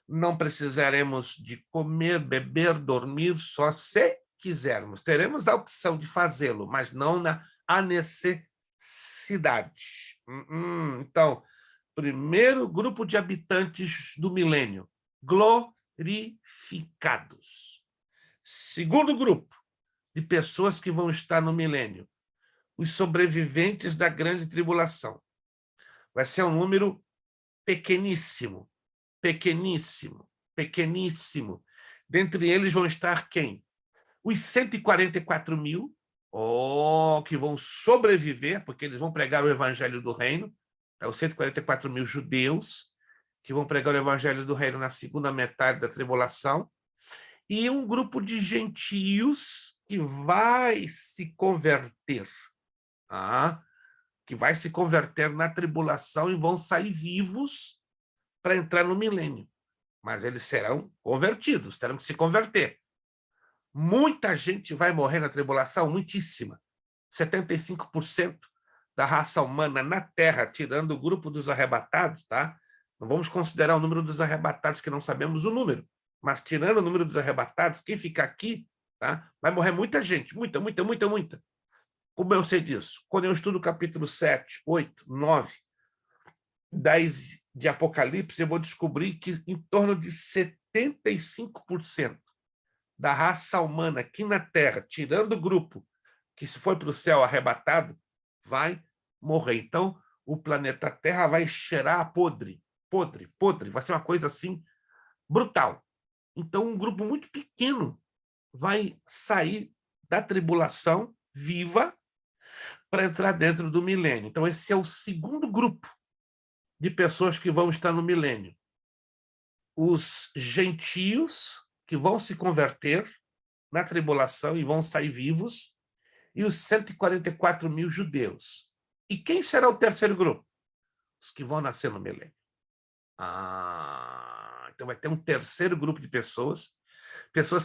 Não precisaremos de comer, beber, dormir, só se quisermos. Teremos a opção de fazê-lo, mas não a necessidade. Então, primeiro grupo de habitantes do milênio, glorificados. Segundo grupo de pessoas que vão estar no milênio, os sobreviventes da grande tribulação. Vai ser um número pequeníssimo, pequeníssimo, pequeníssimo. Dentre eles vão estar quem? Os 144.000, que vão sobreviver, porque eles vão pregar o evangelho do reino, os 144.000 judeus que vão pregar o evangelho do reino na segunda metade da tribulação, e um grupo de gentios que vai se converter, que vai se converter na tribulação e vão sair vivos para entrar no milênio. Mas eles serão convertidos, terão que se converter. Muita gente vai morrer na tribulação, muitíssima. 75% da raça humana na Terra, tirando o grupo dos arrebatados, tá? Não vamos considerar o número dos arrebatados, que não sabemos o número, mas tirando o número dos arrebatados, quem ficar aqui, tá? Vai morrer muita gente, muita, muita, muita, muita. Como eu sei disso? Quando eu estudo o capítulo 7, 8, 9, 10 de Apocalipse, eu vou descobrir que em torno de 75% da raça humana aqui na Terra, tirando o grupo que se foi para o céu arrebatado, vai morrer. Então, o planeta Terra vai cheirar podre, podre, podre. Vai ser uma coisa assim brutal. Então, um grupo muito pequeno vai sair da tribulação viva para entrar dentro do milênio. Então, esse é o segundo grupo de pessoas que vão estar no milênio. Os gentios, que vão se converter na tribulação e vão sair vivos, e os 144 mil judeus. E quem será o terceiro grupo? Os que vão nascer no milênio. Então vai ter um terceiro grupo de pessoas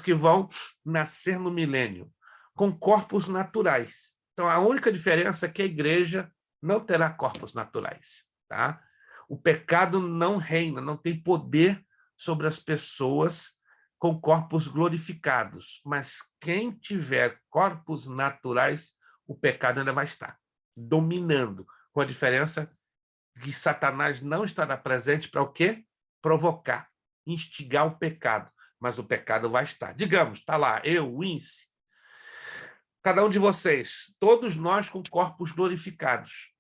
que vão nascer no milênio, com corpos naturais. Então, a única diferença é que a igreja não terá corpos naturais, tá? O pecado não reina, não tem poder sobre as pessoas com corpos glorificados, mas quem tiver corpos naturais, o pecado ainda vai estar dominando, com a diferença que Satanás não estará presente para o quê? Provocar, instigar o pecado, mas o pecado vai estar. Digamos, está lá, eu, Wince, cada um de vocês, todos nós com corpos glorificados.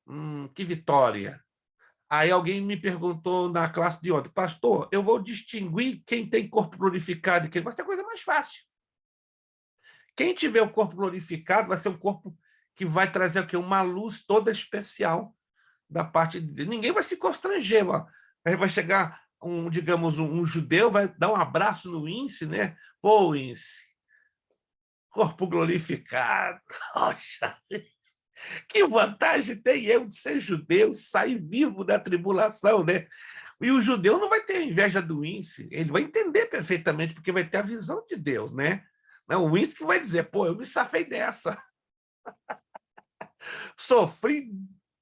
Que vitória! Aí alguém me perguntou na classe de ontem, pastor, eu vou distinguir quem tem corpo glorificado e quem... Vai ser a coisa mais fácil. Quem tiver o corpo glorificado vai ser um corpo que vai trazer o quê? Uma luz toda especial da parte de Deus. Ninguém vai se constranger. Vai chegar, digamos, um judeu, vai dar um abraço no Wince, né? Pô, Wince, corpo glorificado. Poxa, que vantagem tem eu de ser judeu e sair vivo da tribulação, né? E o judeu não vai ter inveja do Wince, ele vai entender perfeitamente, porque vai ter a visão de Deus, né? O Wince que vai dizer, pô, eu me safei dessa. Sofri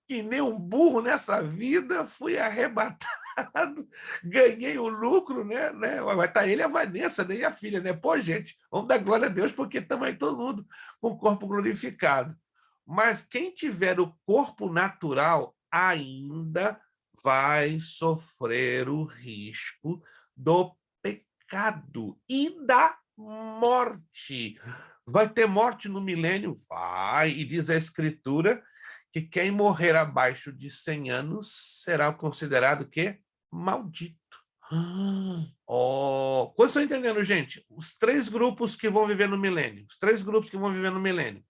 que nem um burro nessa vida, fui arrebatado, ganhei o lucro, né? Vai estar ele, a Vanessa, né? E a filha, né? Pô, gente, vamos dar glória a Deus, porque estamos aí todo mundo com o corpo glorificado. Mas quem tiver o corpo natural ainda vai sofrer o risco do pecado e da morte. Vai ter morte no milênio? Vai, e diz a Escritura que quem morrer abaixo de 100 anos será considerado que maldito. Quando estão entendendo, gente? Os 3 grupos que vão viver no milênio. Os 3 grupos que vão viver no milênio.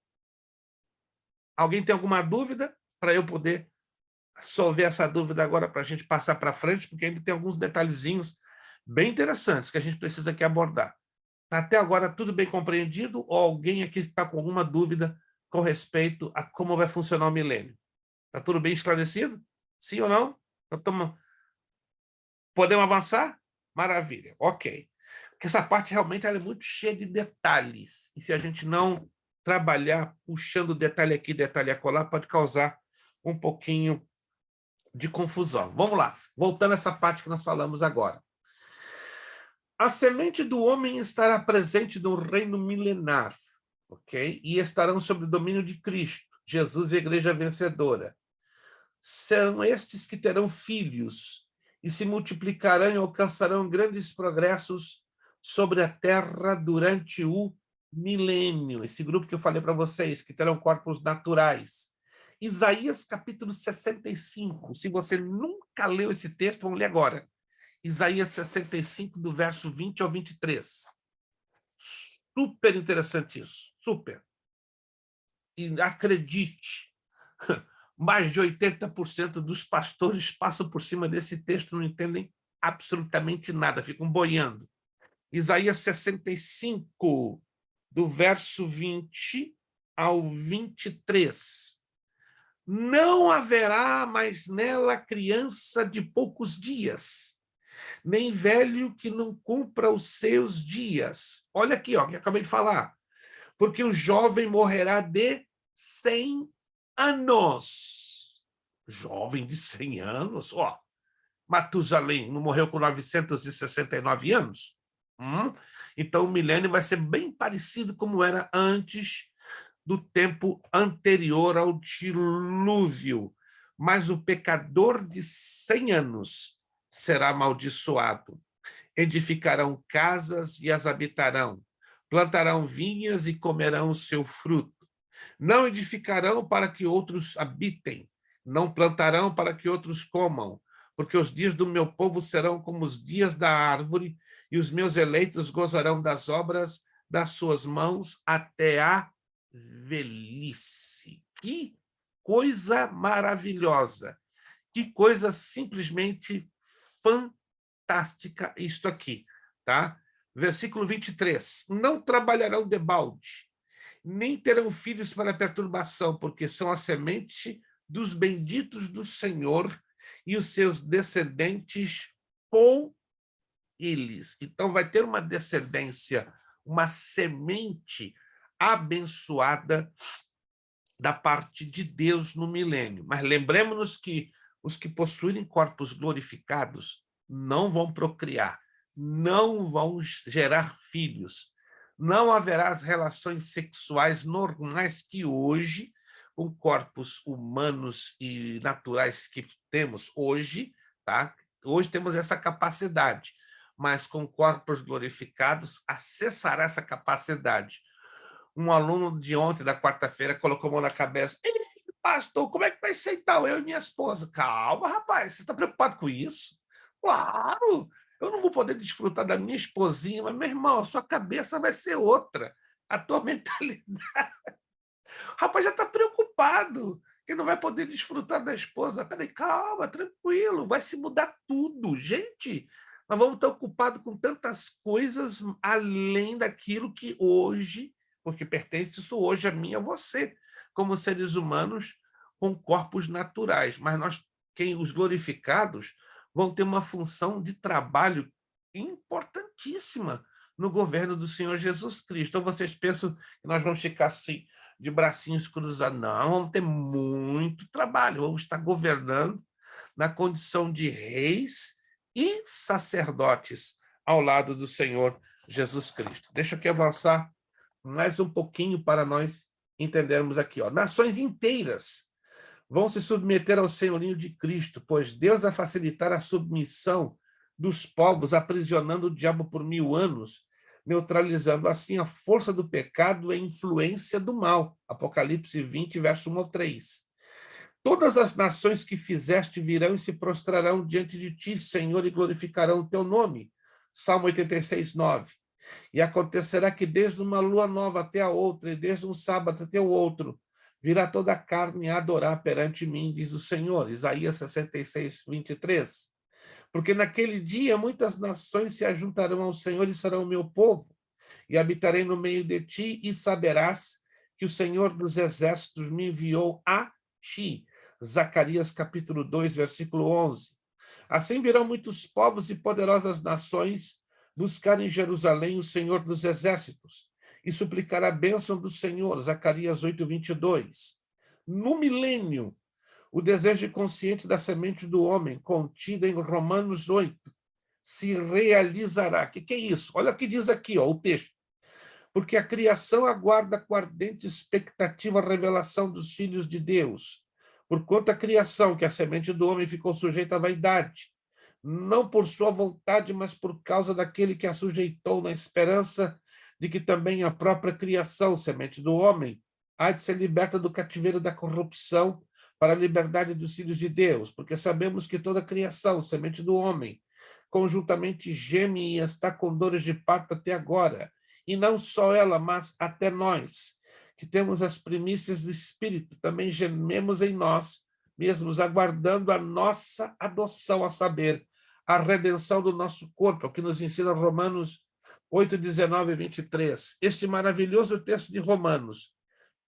Alguém tem alguma dúvida para eu poder solver essa dúvida agora para a gente passar para frente, porque ainda tem alguns detalhezinhos bem interessantes que a gente precisa aqui abordar. Até agora tudo bem compreendido ou alguém aqui está com alguma dúvida com respeito a como vai funcionar o milênio? Está tudo bem esclarecido? Sim ou não? Podemos avançar? Maravilha, ok. Porque essa parte realmente ela é muito cheia de detalhes. E se a gente não trabalhar puxando detalhe aqui, detalhe acolá, pode causar um pouquinho de confusão. Vamos lá, voltando a essa parte que nós falamos agora. A semente do homem estará presente no reino milenar, ok? E estarão sob o domínio de Cristo, Jesus e a igreja vencedora. Serão estes que terão filhos e se multiplicarão e alcançarão grandes progressos sobre a terra durante o milênio. Esse grupo que eu falei para vocês, que terão corpos naturais. Isaías capítulo 65. Se você nunca leu esse texto, vamos ler agora. Isaías 65, do verso 20 ao 23. Super interessante isso. Super. E acredite, mais de 80% dos pastores passam por cima desse texto, não entendem absolutamente nada, ficam boiando. Isaías 65, do verso 20 ao 23. Não haverá mais nela criança de poucos dias, nem velho que não cumpra os seus dias. Olha aqui, ó, que eu acabei de falar. Porque o jovem morrerá de 100 anos. Jovem de 100 anos? Ó, Matusalém não morreu com 969 anos? Então o milênio vai ser bem parecido como era antes do tempo anterior ao dilúvio. Mas o pecador de 100 anos será amaldiçoado. Edificarão casas e as habitarão. Plantarão vinhas e comerão o seu fruto. Não edificarão para que outros habitem. Não plantarão para que outros comam. Porque os dias do meu povo serão como os dias da árvore, e os meus eleitos gozarão das obras das suas mãos até a velhice. Que coisa maravilhosa! Que coisa simplesmente fantástica isto aqui, tá? Versículo 23. Não trabalharão debalde, nem terão filhos para perturbação, porque são a semente dos benditos do Senhor e os seus descendentes com eles. Então vai ter uma descendência, uma semente abençoada da parte de Deus no milênio. Mas lembremos-nos que os que possuírem corpos glorificados não vão procriar, não vão gerar filhos, não haverá as relações sexuais normais que hoje, com corpos humanos e naturais que temos hoje, tá? Hoje temos essa capacidade, mas com corpos glorificados acessará essa capacidade. Um aluno de ontem, da quarta-feira, colocou a mão na cabeça. Pastor, como é que vai ser então, eu e minha esposa? Calma, rapaz, você está preocupado com isso? Claro, eu não vou poder desfrutar da minha esposinha, mas, meu irmão, a sua cabeça vai ser outra. A tua mentalidade... O rapaz já está preocupado, que não vai poder desfrutar da esposa. Peraí, calma, tranquilo, vai se mudar tudo. Gente, nós vamos estar ocupados com tantas coisas além daquilo que hoje, porque pertence isso hoje a mim e a você, como seres humanos com corpos naturais. Mas nós, os glorificados, vão ter uma função de trabalho importantíssima no governo do Senhor Jesus Cristo. Então, vocês pensam que nós vamos ficar assim, de bracinhos cruzados? Não, vamos ter muito trabalho, vamos estar governando na condição de reis e sacerdotes ao lado do Senhor Jesus Cristo. Deixa eu aqui avançar mais um pouquinho para nós entendermos aqui. Ó. Nações inteiras vão se submeter ao senhorio de Cristo, pois Deus vai facilitar a submissão dos povos, aprisionando o diabo por 1000 anos, neutralizando assim a força do pecado e a influência do mal. Apocalipse 20, verso 1 ao 3. Todas as nações que fizeste virão e se prostrarão diante de ti, Senhor, e glorificarão o teu nome. Salmo 86, 9. E acontecerá que desde uma lua nova até a outra, e desde um sábado até o outro, virá toda a carne a adorar perante mim, diz o Senhor. Isaías 66, 23. Porque naquele dia muitas nações se ajuntarão ao Senhor e serão o meu povo, e habitarei no meio de ti, e saberás que o Senhor dos exércitos me enviou a ti. Zacarias capítulo 2, versículo 11. Assim virão muitos povos e poderosas nações buscar em Jerusalém o Senhor dos exércitos e suplicar a bênção do Senhor. Zacarias 8, 22. No milênio, o desejo consciente da semente do homem, contida em Romanos 8, se realizará. O que é isso? Olha o que diz aqui, ó, o texto. Porque a criação aguarda com ardente expectativa a revelação dos filhos de Deus. Porquanto a criação, que é a semente do homem, ficou sujeita à vaidade, não por sua vontade, mas por causa daquele que a sujeitou, na esperança de que também a própria criação, semente do homem, há de ser liberta do cativeiro da corrupção para a liberdade dos filhos de Deus, porque sabemos que toda a criação, semente do homem, conjuntamente geme e está com dores de parto até agora, e não só ela, mas até nós, que temos as primícias do Espírito, também gememos em nós, mesmos aguardando a nossa adoção, a saber, a redenção do nosso corpo, é o que nos ensina Romanos 8, 19 e 23. Este maravilhoso texto de Romanos,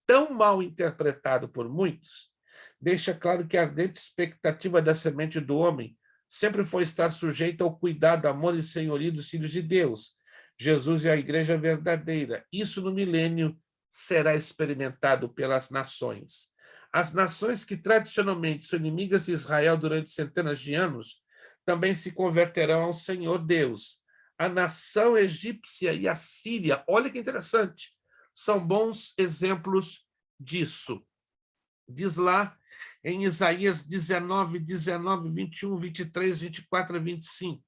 tão mal interpretado por muitos, deixa claro que a ardente expectativa da semente do homem sempre foi estar sujeita ao cuidado, amor e senhorio dos filhos de Deus. Jesus é a igreja verdadeira. Isso no milênio será experimentado pelas nações. As nações que tradicionalmente são inimigas de Israel durante centenas de anos também se converterão ao Senhor Deus. A nação egípcia e a Síria, olha que interessante, são bons exemplos disso. Diz lá em Isaías 19, 19, 21, 23, 24 a 25.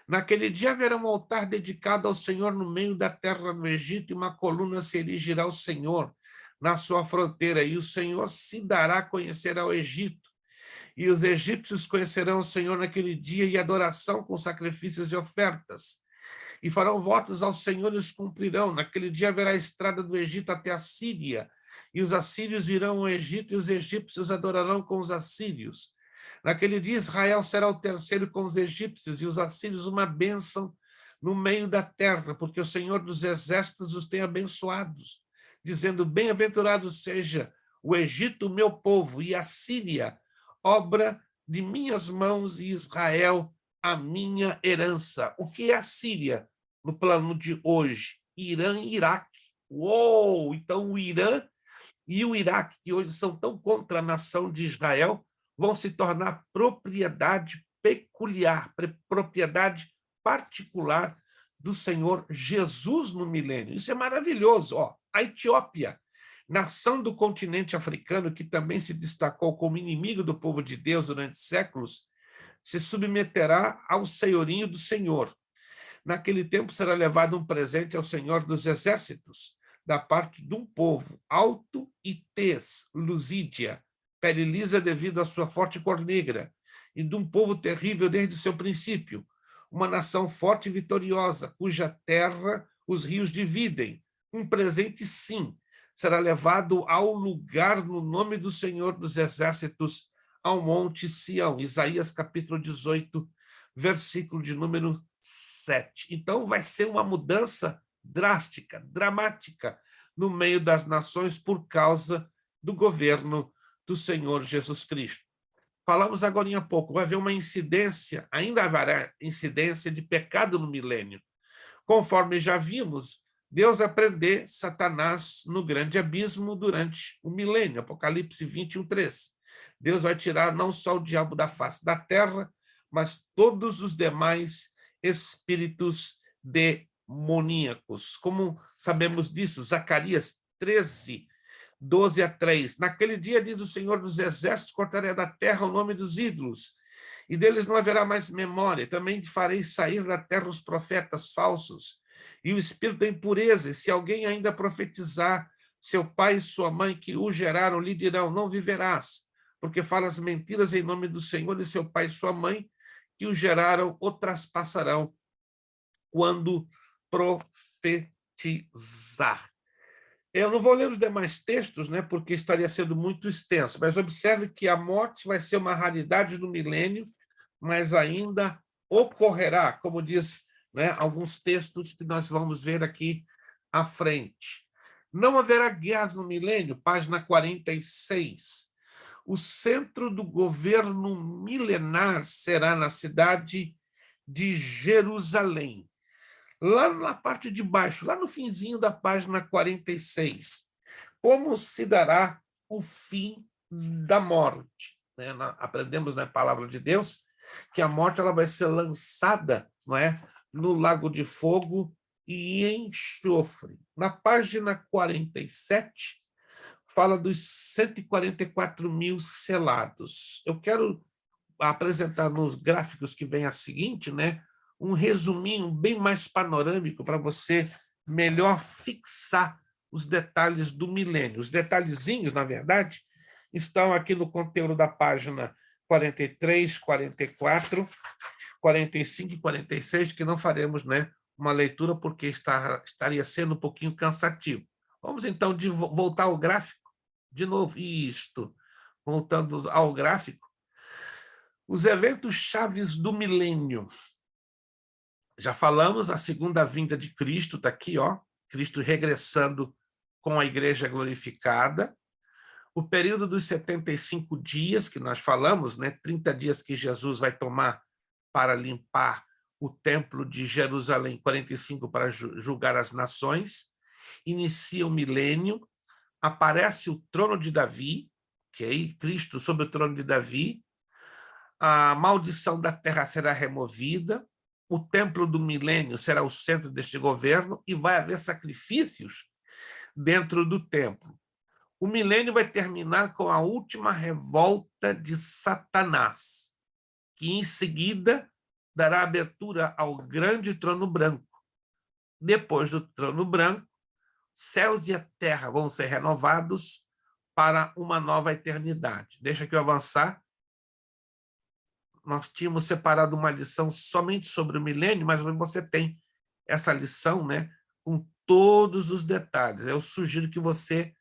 Naquele dia haverá um altar dedicado ao Senhor no meio da terra do Egito, e uma coluna se erigirá ao Senhor na sua fronteira, e o Senhor se dará a conhecer ao Egito. E os egípcios conhecerão o Senhor naquele dia, e adoração com sacrifícios e ofertas. E farão votos ao Senhor e os cumprirão. Naquele dia haverá a estrada do Egito até a Síria, e os assírios virão ao Egito, e os egípcios adorarão com os assírios. Naquele dia Israel será o terceiro com os egípcios, e os assírios uma bênção no meio da terra, porque o Senhor dos exércitos os tem abençoados, dizendo, bem-aventurado seja o Egito, meu povo, e a Síria, obra de minhas mãos, e Israel, a minha herança. O que é a Síria no plano de hoje? Irã e Iraque. Uou! Então o Irã e o Iraque, que hoje são tão contra a nação de Israel, vão se tornar propriedade peculiar, propriedade particular do Senhor Jesus no milênio. Isso é maravilhoso. Ó, a Etiópia, nação do continente africano, que também se destacou como inimigo do povo de Deus durante séculos, se submeterá ao senhorinho do Senhor. Naquele tempo será levado um presente ao Senhor dos exércitos, da parte de um povo, alto e tez, Lusídia, pele lisa devido à sua forte cor negra, e de um povo terrível desde o seu princípio, uma nação forte e vitoriosa, cuja terra os rios dividem. Um presente, sim, será levado ao lugar no nome do Senhor dos exércitos, ao monte Sião. Isaías capítulo 18, versículo de número 7. Então vai ser uma mudança drástica, dramática, no meio das nações por causa do governo do Senhor Jesus Cristo. Falamos agora há pouco, vai haver uma incidência, ainda haverá incidência de pecado no milênio. Conforme já vimos, Deus vai prender Satanás no grande abismo durante o milênio, Apocalipse 21, 3. Deus vai tirar não só o diabo da face da terra, mas todos os demais espíritos demoníacos. Como sabemos disso? Zacarias 13, 12 a 3. Naquele dia, diz o Senhor dos Exércitos, cortarei da terra o nome dos ídolos, e deles não haverá mais memória. Também farei sair da terra os profetas falsos, e o espírito da impureza. E se alguém ainda profetizar, seu pai e sua mãe que o geraram lhe dirão, não viverás, porque falas mentiras em nome do Senhor, e seu pai e sua mãe que o geraram o traspassarão quando profetizar. Eu não vou ler os demais textos, né, porque estaria sendo muito extenso, mas observe que a morte vai ser uma raridade no milênio, mas ainda ocorrerá, como diz, né, alguns textos que nós vamos ver aqui à frente. Não haverá guerras no milênio, página 46. O centro do governo milenar será na cidade de Jerusalém. Lá na parte de baixo, lá no finzinho da página 46, como se dará o fim da morte? Né? Aprendemos na palavra de Deus que a morte ela vai ser lançada, não é, no lago de fogo e enxofre. Na página 47, fala dos 144 mil selados. Eu quero apresentar nos gráficos que vem a seguinte, né, um resuminho bem mais panorâmico para você melhor fixar os detalhes do milênio. Os detalhezinhos, na verdade, estão aqui no conteúdo da página 43, 44, 45 e 46, que não faremos, né, uma leitura porque estaria sendo um pouquinho cansativo. Vamos, então, voltar ao gráfico. De novo, isto. Voltando ao gráfico. Os eventos chaves do milênio. Já falamos, a segunda vinda de Cristo, está aqui, ó, Cristo regressando com a igreja glorificada. O período dos 75 dias, que nós falamos, né, 30 dias que Jesus vai tomar para limpar o templo de Jerusalém, 45 para julgar as nações. Inicia o milênio, aparece o trono de Davi, ok? Cristo sobre o trono de Davi. A maldição da terra será removida, o templo do milênio será o centro deste governo e vai haver sacrifícios dentro do templo. O milênio vai terminar com a última revolta de Satanás, que em seguida dará abertura ao grande trono branco. Depois do trono branco, céus e a terra vão ser renovados para uma nova eternidade. Deixa que eu avançar. Nós tínhamos separado uma lição somente sobre o milênio, mas você tem essa lição, né, com todos os detalhes. Eu sugiro que você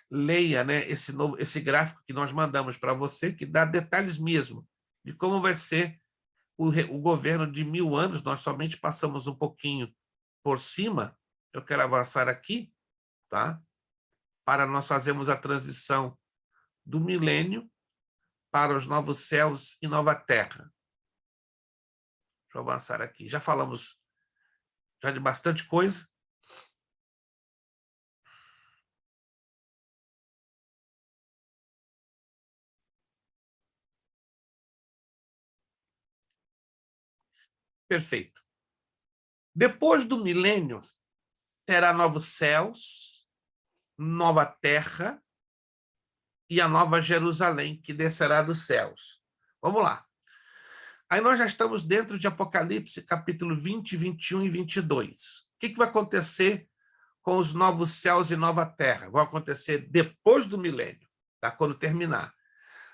leia, né, esse gráfico que nós mandamos para você, que dá detalhes mesmo de como vai ser o governo de 1000 anos. Nós somente passamos um pouquinho por cima. Eu quero avançar aqui, tá? Para nós fazermos a transição do milênio para os novos céus e nova terra. Deixa eu avançar aqui. Já falamos já de bastante coisa. Perfeito. Depois do milênio, terá novos céus, nova terra e a nova Jerusalém, que descerá dos céus. Vamos lá. Aí nós já estamos dentro de Apocalipse, capítulo 20, 21 e 22. O que vai acontecer com os novos céus e nova terra? Vai acontecer depois do milênio, tá? Quando terminar.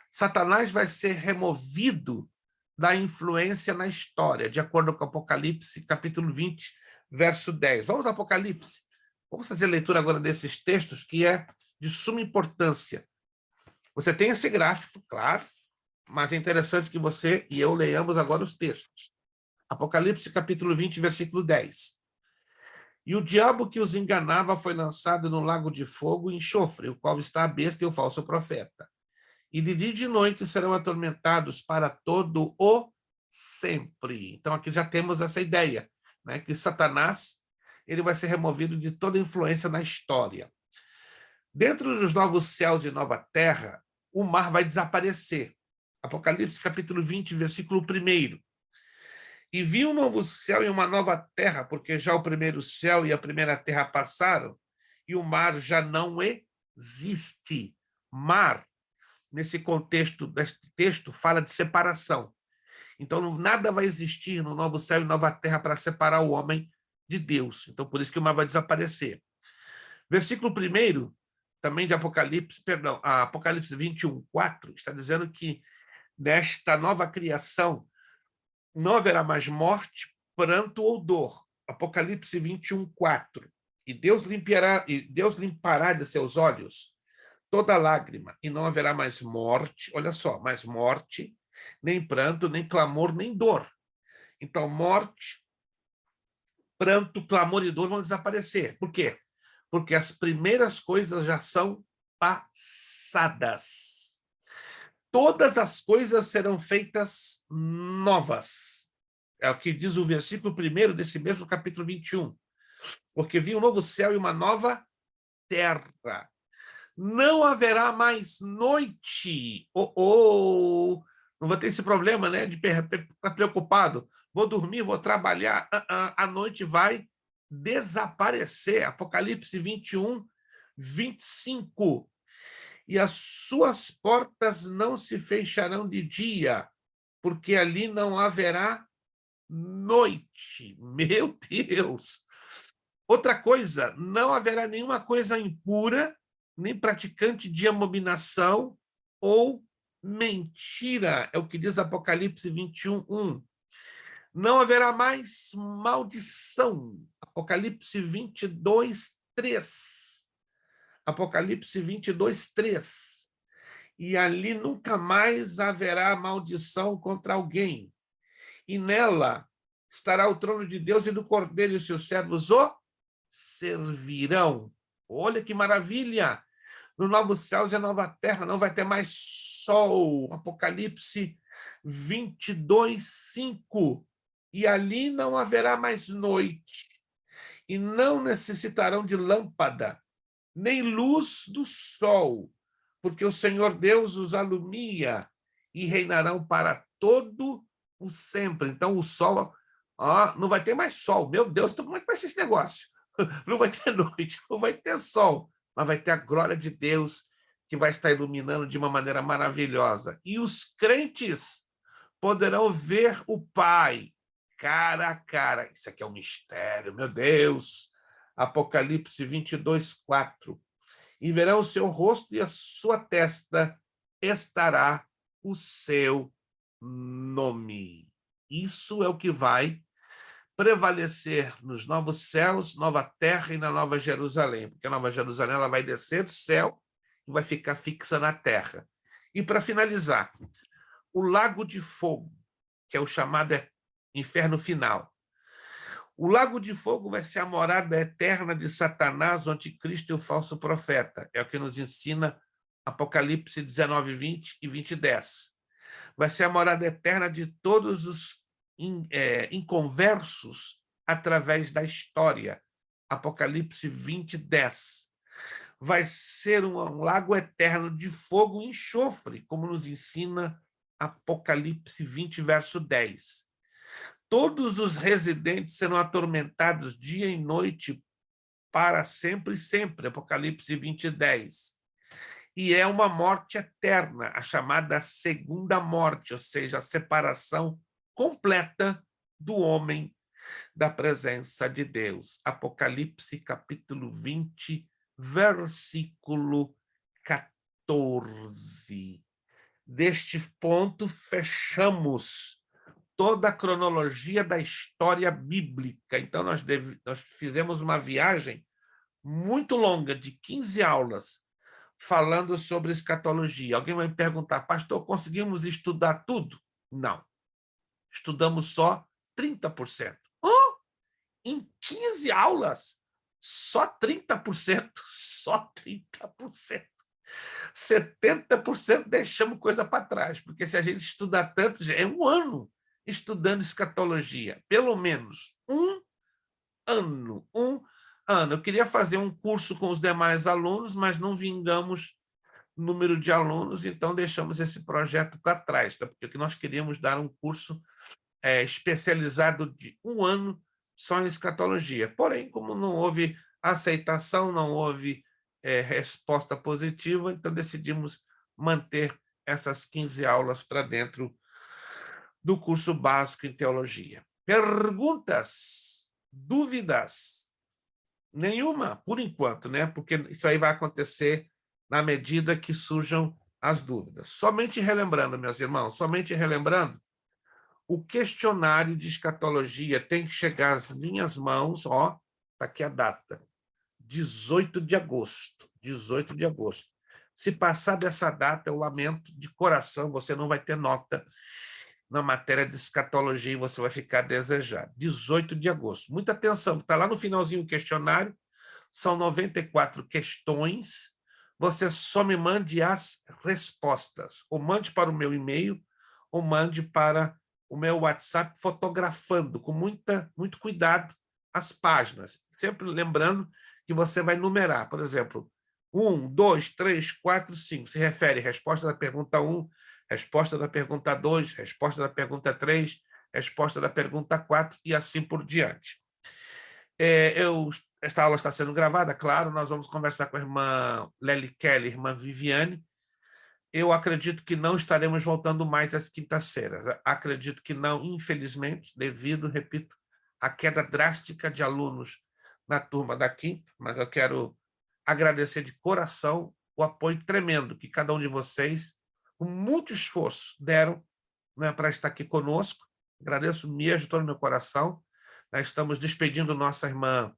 Satanás vai ser removido da influência na história, de acordo com Apocalipse, capítulo 20, verso 10. Vamos ao Apocalipse. Vamos fazer leitura agora desses textos, que é de suma importância. Você tem esse gráfico, claro, mas é interessante que você e eu leiamos agora os textos. Apocalipse, capítulo 20, versículo 10. E o diabo que os enganava foi lançado no lago de fogo e enxofre, o qual está a besta e o falso profeta. E de dia e de noite serão atormentados para todo o sempre. Então, aqui já temos essa ideia, né, que Satanás ele vai ser removido de toda influência na história. Dentro dos novos céus e nova terra, o mar vai desaparecer. Apocalipse, capítulo 20, versículo 1. E vi um novo céu e uma nova terra, porque já o primeiro céu e a primeira terra passaram, e o mar já não existe. Mar, nesse contexto deste texto, fala de separação. Então, nada vai existir no novo céu e nova terra para separar o homem de Deus. Então, por isso que o mar vai desaparecer. Versículo 1, também de Apocalipse, Apocalipse 21, 4, está dizendo que nesta nova criação não haverá mais morte, pranto ou dor. Apocalipse 21, 4. E Deus limpará de seus olhos toda lágrima, e não haverá mais morte, olha só, mais morte, nem pranto, nem clamor, nem dor. Então, morte, pranto, clamor e dor vão desaparecer. Por quê? Porque as primeiras coisas já são passadas. Todas as coisas serão feitas novas. É o que diz o versículo 1 desse mesmo capítulo 21. Porque vi um novo céu e uma nova terra. Não haverá mais noite. Não vou ter esse problema, né, de estar preocupado. Vou dormir, vou trabalhar. A noite vai desaparecer. Apocalipse 21, 25. E as suas portas não se fecharão de dia, porque ali não haverá noite. Meu Deus! Outra coisa, não haverá nenhuma coisa impura, nem praticante de abominação ou mentira. É o que diz Apocalipse 21, 1. Não haverá mais maldição. Apocalipse 22, 3. Apocalipse 22, 3. e ali nunca mais haverá maldição contra alguém. E nela estará o trono de Deus e do Cordeiro, e os seus servos o servirão. Olha que maravilha! No novo céu e a nova terra não vai ter mais sol. Apocalipse 22:5. E ali não haverá mais noite, e não necessitarão de lâmpada, nem luz do sol, porque o Senhor Deus os alumia e reinarão para todo o sempre. Então, o sol, não vai ter mais sol. Meu Deus, então como é que vai ser esse negócio? Não vai ter noite, não vai ter sol, mas vai ter a glória de Deus que vai estar iluminando de uma maneira maravilhosa. E os crentes poderão ver o Pai cara a cara. Isso aqui é um mistério, meu Deus. Apocalipse 22:4. E verão o seu rosto e a sua testa estará o seu nome. Isso é o que vai prevalecer nos novos céus, nova terra e na Nova Jerusalém, porque a Nova Jerusalém ela vai descer do céu e vai ficar fixa na terra. E para finalizar, o lago de fogo, que é o chamado inferno final. O lago de fogo vai ser a morada eterna de Satanás, o anticristo e o falso profeta. É o que nos ensina Apocalipse 19:20 e 20:10. Vai ser a morada eterna de todos os inconversos através da história. Apocalipse 20:10. Vai ser um lago eterno de fogo e enxofre, como nos ensina Apocalipse 20, verso 10. Todos os residentes serão atormentados dia e noite para sempre e sempre. Apocalipse 20, 10. E é uma morte eterna, a chamada segunda morte, ou seja, a separação completa do homem da presença de Deus. Apocalipse capítulo 20, versículo 14. Deste ponto, fechamos toda a cronologia da história bíblica. Então, nós fizemos uma viagem muito longa, de 15 aulas, falando sobre escatologia. Alguém vai me perguntar, pastor, conseguimos estudar tudo? Não. Estudamos só 30%. Em 15 aulas, só 30%. Só 30%. 70% deixamos coisa para trás, porque se a gente estudar tanto, é um ano estudando escatologia, pelo menos um ano. Eu queria fazer um curso com os demais alunos, mas não vingamos número de alunos, então deixamos esse projeto para trás, tá? Porque nós queríamos dar um curso especializado de um ano só em escatologia. Porém, como não houve aceitação, não houve resposta positiva, então decidimos manter essas 15 aulas para dentro do curso básico em teologia. Perguntas? Dúvidas? Nenhuma, por enquanto, né? Porque isso aí vai acontecer na medida que surjam as dúvidas. Somente relembrando, meus irmãos, o questionário de escatologia tem que chegar às minhas mãos, está aqui a data, 18 de agosto. 18 de agosto. Se passar dessa data, eu lamento de coração, você não vai ter nota na matéria de escatologia e você vai ficar desejado. 18 de agosto. Muita atenção, está lá no finalzinho o questionário, são 94 questões, você só me mande as respostas, ou mande para o meu e-mail, ou mande para o meu WhatsApp, fotografando com muito cuidado as páginas, sempre lembrando que você vai numerar, por exemplo, 1, 2, 3, 4, 5, se refere à resposta da pergunta 1, resposta da pergunta 2, resposta da pergunta 3, resposta da pergunta 4 e assim por diante. Esta aula está sendo gravada, claro, nós vamos conversar com a irmã Lely Kelly, irmã Viviane. Eu acredito que não estaremos voltando mais às quintas-feiras. Acredito que não, infelizmente, devido, repito, à queda drástica de alunos na turma da quinta, mas eu quero agradecer de coração o apoio tremendo que cada um de vocês, com muito esforço, deram, né, para estar aqui conosco. Agradeço mesmo de todo o meu coração. Nós estamos despedindo nossa irmã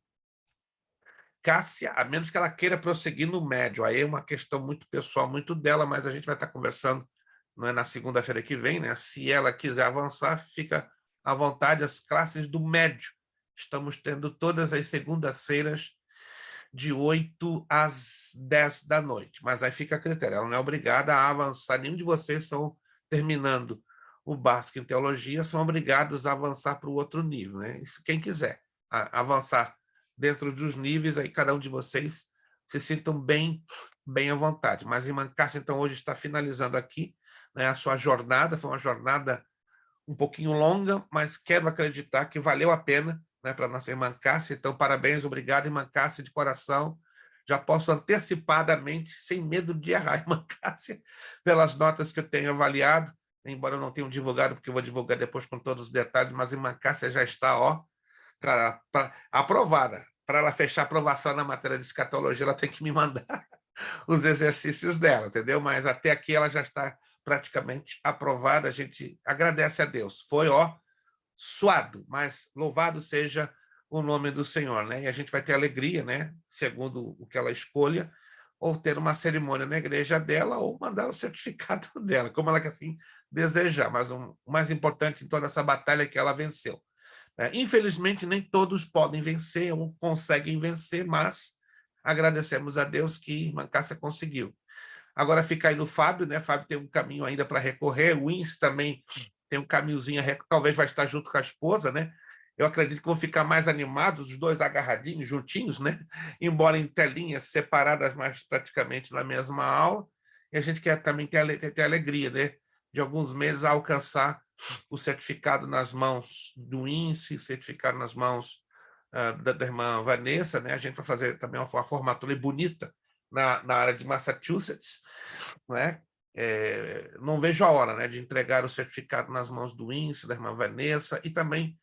Cássia, a menos que ela queira prosseguir no médio. Aí é uma questão muito pessoal, muito dela, mas a gente vai estar conversando, não é, na segunda-feira que vem, né? Se ela quiser avançar, fica à vontade. As classes do médio estamos tendo todas as segundas-feiras, de 8 às 10 da noite. Mas aí fica a critério, ela não é obrigada a avançar. Nenhum de vocês são, terminando o básico em teologia, são obrigados a avançar para o outro nível, né? Isso quem quiser avançar dentro dos níveis, aí cada um de vocês se sintam bem à vontade. Mas Irmã Cássia, então, hoje está finalizando aqui, né, a sua jornada. Foi uma jornada um pouquinho longa, mas quero acreditar que valeu a pena, né, para a nossa irmã Cássia. Então, parabéns, obrigado, irmã Cássia, de coração. Já posso antecipadamente, sem medo de errar, irmã Cássia, pelas notas que eu tenho avaliado, embora eu não tenha divulgado, porque eu vou divulgar depois com todos os detalhes, mas a irmã Cássia já está, cara, aprovada. Para ela fechar a aprovação na matéria de escatologia, ela tem que me mandar os exercícios dela, entendeu? Mas até aqui ela já está praticamente aprovada. A gente agradece a Deus. Foi, suado, mas louvado seja o nome do Senhor, né? E a gente vai ter alegria, né? Segundo o que ela escolha, ou ter uma cerimônia na igreja dela, ou mandar o certificado dela, como ela quer assim desejar. Mas o mais importante em toda essa batalha é que ela venceu. Infelizmente, nem todos podem vencer ou conseguem vencer, mas agradecemos a Deus que irmã Cássia conseguiu. Agora fica aí no Fábio, né? Fábio tem um caminho ainda para recorrer, o Ins também tem um caminhozinho a recorrer, talvez vai estar junto com a esposa, né? Eu acredito que vão ficar mais animados, os dois agarradinhos, juntinhos, né? Embora em telinhas separadas, mas praticamente na mesma aula. E a gente quer também ter alegria, né? De alguns meses alcançar o certificado nas mãos do INSE, certificado nas mãos da irmã Vanessa, né? A gente vai fazer também uma formatura bonita na área de Massachusetts, né? Não vejo a hora, né, de entregar o certificado nas mãos do INSE, da irmã Vanessa, e também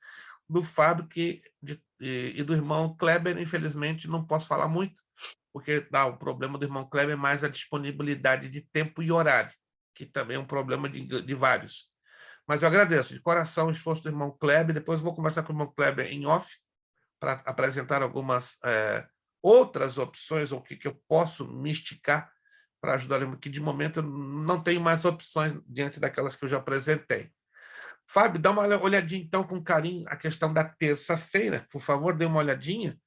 do Fábio e do irmão Kleber. Infelizmente, não posso falar muito, porque o problema do irmão Kleber é mais a disponibilidade de tempo e horário, que também é um problema de vários. Mas eu agradeço de coração o esforço do irmão Kleber. Depois eu vou conversar com o irmão Kleber em off, para apresentar algumas outras opções, ou o que eu posso me esticar para ajudar, que de momento eu não tenho mais opções diante daquelas que eu já apresentei. Fábio, dá uma olhadinha então com carinho a questão da terça-feira, por favor, dê uma olhadinha.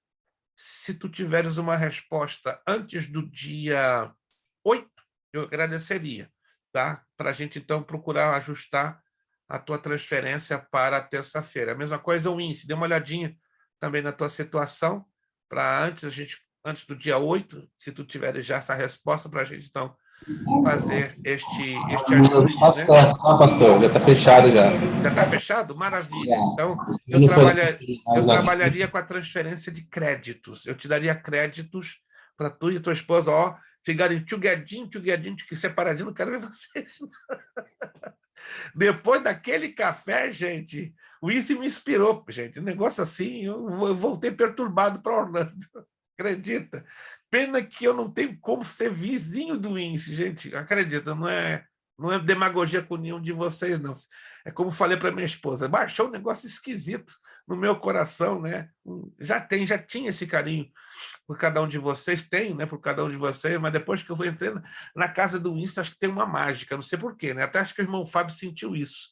Se tu tiveres uma resposta antes do dia 8, eu agradeceria, tá? Para a gente então procurar ajustar a tua transferência para a terça-feira. A mesma coisa o INSE, dê uma olhadinha também na tua situação, para antes do dia 8, se tu tiveres já essa resposta, para a gente, então, fazer este ajuste. Tá certo, pastor, já está fechado já. Já está fechado? Maravilha. Então, eu trabalharia com a transferência de créditos. Eu te daria créditos para tu e tua esposa, ficarem tchuguedinho, que separadinho, não quero ver vocês. Depois daquele café, gente, o INSE me inspirou, gente. Um negócio assim, eu voltei perturbado para Orlando. Acredita? Pena que eu não tenho como ser vizinho do INSE, gente. Acredita, não é demagogia com nenhum de vocês, não. É como falei para minha esposa, baixou um negócio esquisito no meu coração, né? Já tinha esse carinho por cada um de vocês, tenho, né? Por cada um de vocês, mas depois que eu entrei na casa do INSE, acho que tem uma mágica, não sei porquê, né? Até acho que o irmão Fábio sentiu isso,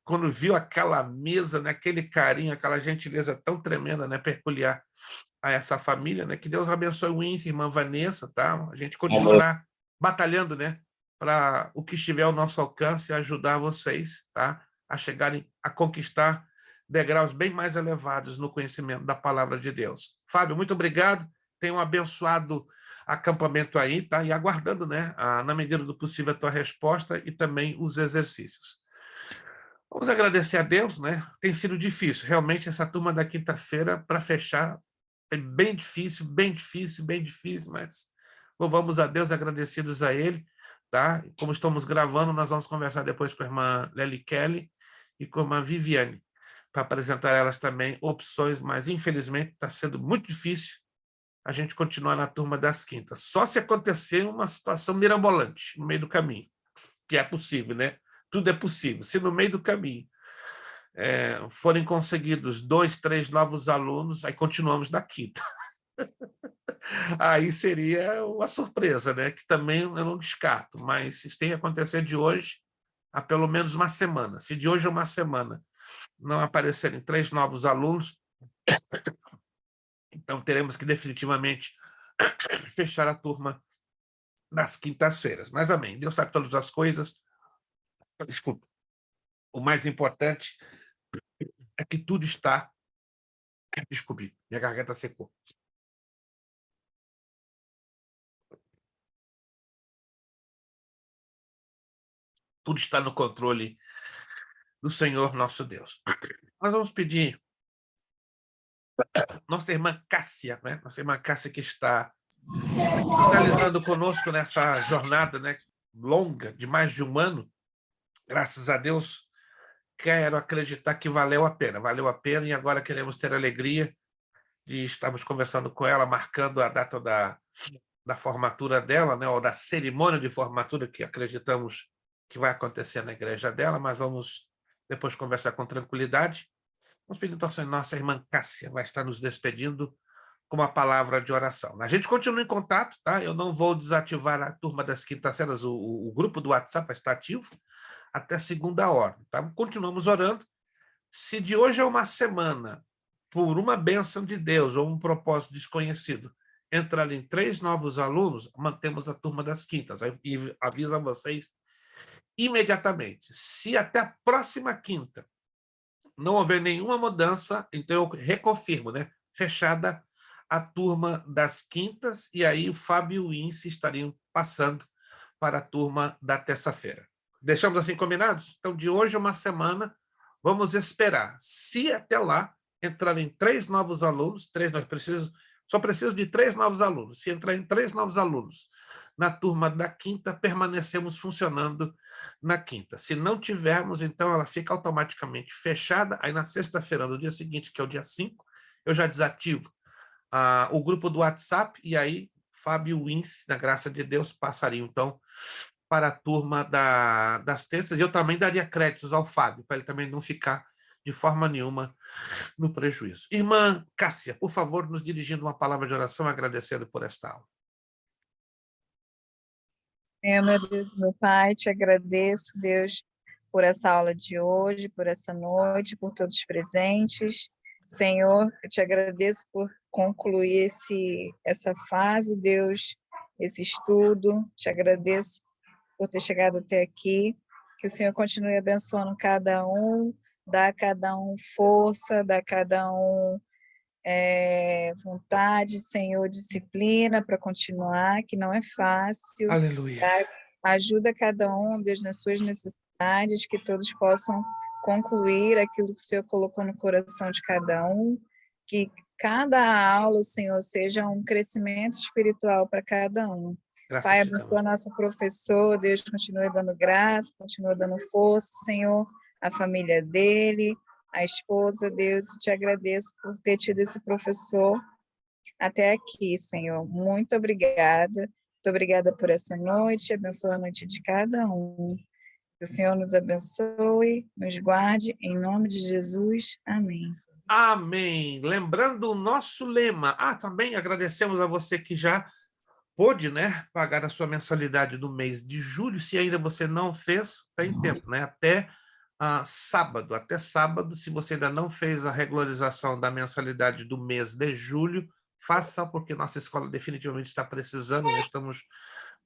quando viu aquela mesa, né? Aquele carinho, aquela gentileza tão tremenda, né? Peculiar a essa família, né? Que Deus abençoe o INSE, irmã Vanessa, tá? A gente continuará batalhando, né? Para o que estiver ao nosso alcance, ajudar vocês, tá? A chegarem a conquistar degraus bem mais elevados no conhecimento da palavra de Deus. Fábio, muito obrigado. Tenha um abençoado acampamento aí, tá? E aguardando, né? Na medida do possível, a tua resposta e também os exercícios. Vamos agradecer a Deus, né? Tem sido difícil. Realmente, essa turma da quinta-feira, para fechar, é bem difícil, mas louvamos a Deus, agradecidos a Ele, tá? Como estamos gravando, nós vamos conversar depois com a irmã Lely Kelly e com a irmã Viviane, para apresentar elas também opções, mas infelizmente está sendo muito difícil a gente continuar na turma das quintas. Só se acontecer uma situação mirabolante no meio do caminho, que é possível, né? Tudo é possível. Se no meio do caminho forem conseguidos 2, 3 novos alunos, aí continuamos na quinta. Aí seria uma surpresa, né? Que também eu não descarto, mas isso tem que acontecer de hoje a pelo menos uma semana. Se de hoje a uma semana não aparecerem 3 novos alunos, então teremos que definitivamente fechar a turma nas quintas-feiras. Mas amém, Deus sabe todas as coisas. Desculpa. O mais importante é que tudo está... Desculpe, minha garganta secou. Tudo está no controle do Senhor nosso Deus. Nós vamos pedir nossa irmã Cássia, né? Nossa irmã Cássia que está finalizando conosco nessa jornada, né, longa, de mais de um ano. Graças a Deus, quero acreditar que valeu a pena e agora queremos ter a alegria de estarmos conversando com ela, marcando a data da formatura dela, né, ou da cerimônia de formatura que acreditamos que vai acontecer na igreja dela, mas vamos depois conversar com tranquilidade. Vamos pedir então a nossa irmã Cássia vai estar nos despedindo com uma palavra de oração. A gente continua em contato, tá? Eu não vou desativar a turma das quintas-feiras, o grupo do WhatsApp está ativo até segunda ordem, tá? Continuamos orando. Se de hoje a uma semana, por uma bênção de Deus ou um propósito desconhecido, entrarem 3 novos alunos, mantemos a turma das quintas. E aviso a vocês imediatamente. Se até a próxima quinta não houver nenhuma mudança, então eu reconfirmo, né? Fechada a turma das quintas, e aí o Fábio e o Ince estariam passando para a turma da terça-feira. Deixamos assim combinados? Então, de hoje a uma semana, vamos esperar. Se até lá entrarem 3 novos alunos, só preciso de 3 novos alunos. Se entrarem 3 novos alunos na turma da quinta, permanecemos funcionando na quinta. Se não tivermos, então ela fica automaticamente fechada. Aí na sexta-feira, no dia seguinte, que é o dia 5, eu já desativo o grupo do WhatsApp, e aí Fábio e o Ince, na graça de Deus, passariam então para a turma das terças. E eu também daria créditos ao Fábio, para ele também não ficar de forma nenhuma no prejuízo. Irmã Cássia, por favor, nos dirigindo uma palavra de oração, agradecendo por esta aula. Meu Deus, meu Pai, te agradeço, Deus, por essa aula de hoje, por essa noite, por todos os presentes. Senhor, eu te agradeço por concluir essa fase, Deus, esse estudo. Te agradeço por ter chegado até aqui. Que o Senhor continue abençoando cada um, dá a cada um força, dá a cada um vontade, Senhor, disciplina para continuar, que não é fácil. Aleluia. Tá? Ajuda cada um, Deus, nas suas necessidades, que todos possam concluir aquilo que o Senhor colocou no coração de cada um, que cada aula, Senhor, seja um crescimento espiritual para cada um. Graças Pai, a Deus. abençoa nosso professor, Deus continue dando graça, continue dando força, Senhor, a família dele, a esposa, Deus, te agradeço por ter tido esse professor até aqui, Senhor. Muito obrigada. Muito obrigada por essa noite, abençoa a noite de cada um. Que o Senhor nos abençoe, nos guarde, em nome de Jesus. Amém. Amém. Lembrando o nosso lema. Também agradecemos a você que já pôde, né, pagar a sua mensalidade do mês de julho. Se ainda você não fez, tem tempo, né? Até sábado, se você ainda não fez a regularização da mensalidade do mês de julho, faça, porque nossa escola definitivamente está precisando. Nós estamos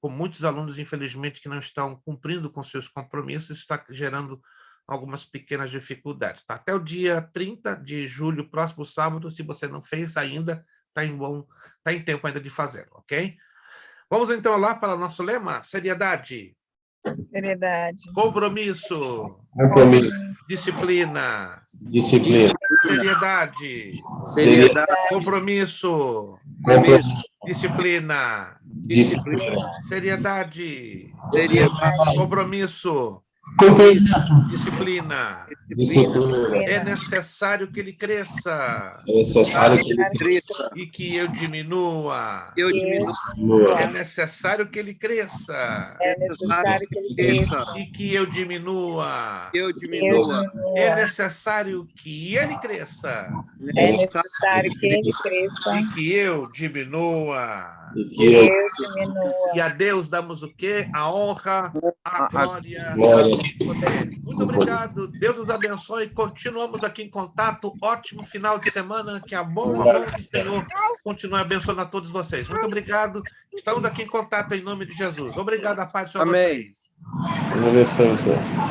com muitos alunos, infelizmente, que não estão cumprindo com seus compromissos, está gerando algumas pequenas dificuldades. Tá? Até o dia 30 de julho, próximo sábado, se você não fez ainda, está em tempo ainda de fazer, ok? Vamos então lá para o nosso lema: seriedade. Seriedade. Compromisso. Disciplina. Seriedade. Compromisso. Disciplina. Seriedade. Compromisso. Disciplina. Disciplina. É necessário que ele cresça É necessário que ele Cresça. e que eu diminua. Eu diminuo. diminua. É necessário que ele cresça É necessário que ele cresça. e que eu diminua. Eu Eu diminua. É diminua. necessário que ele cresça É necessário que ele cresça. e que eu diminua. E Que que eu eu diminua. E a Deus damos o quê? A honra, a glória, glória. o poder. Muito obrigado. Deus nos abençoe. Continuamos aqui em contato. Ótimo final de semana. Que a mão do Senhor continue abençoando a todos vocês. Muito obrigado. Estamos aqui em contato em nome de Jesus. Obrigado, a paz do Senhor. Amém. Deus abençoe você.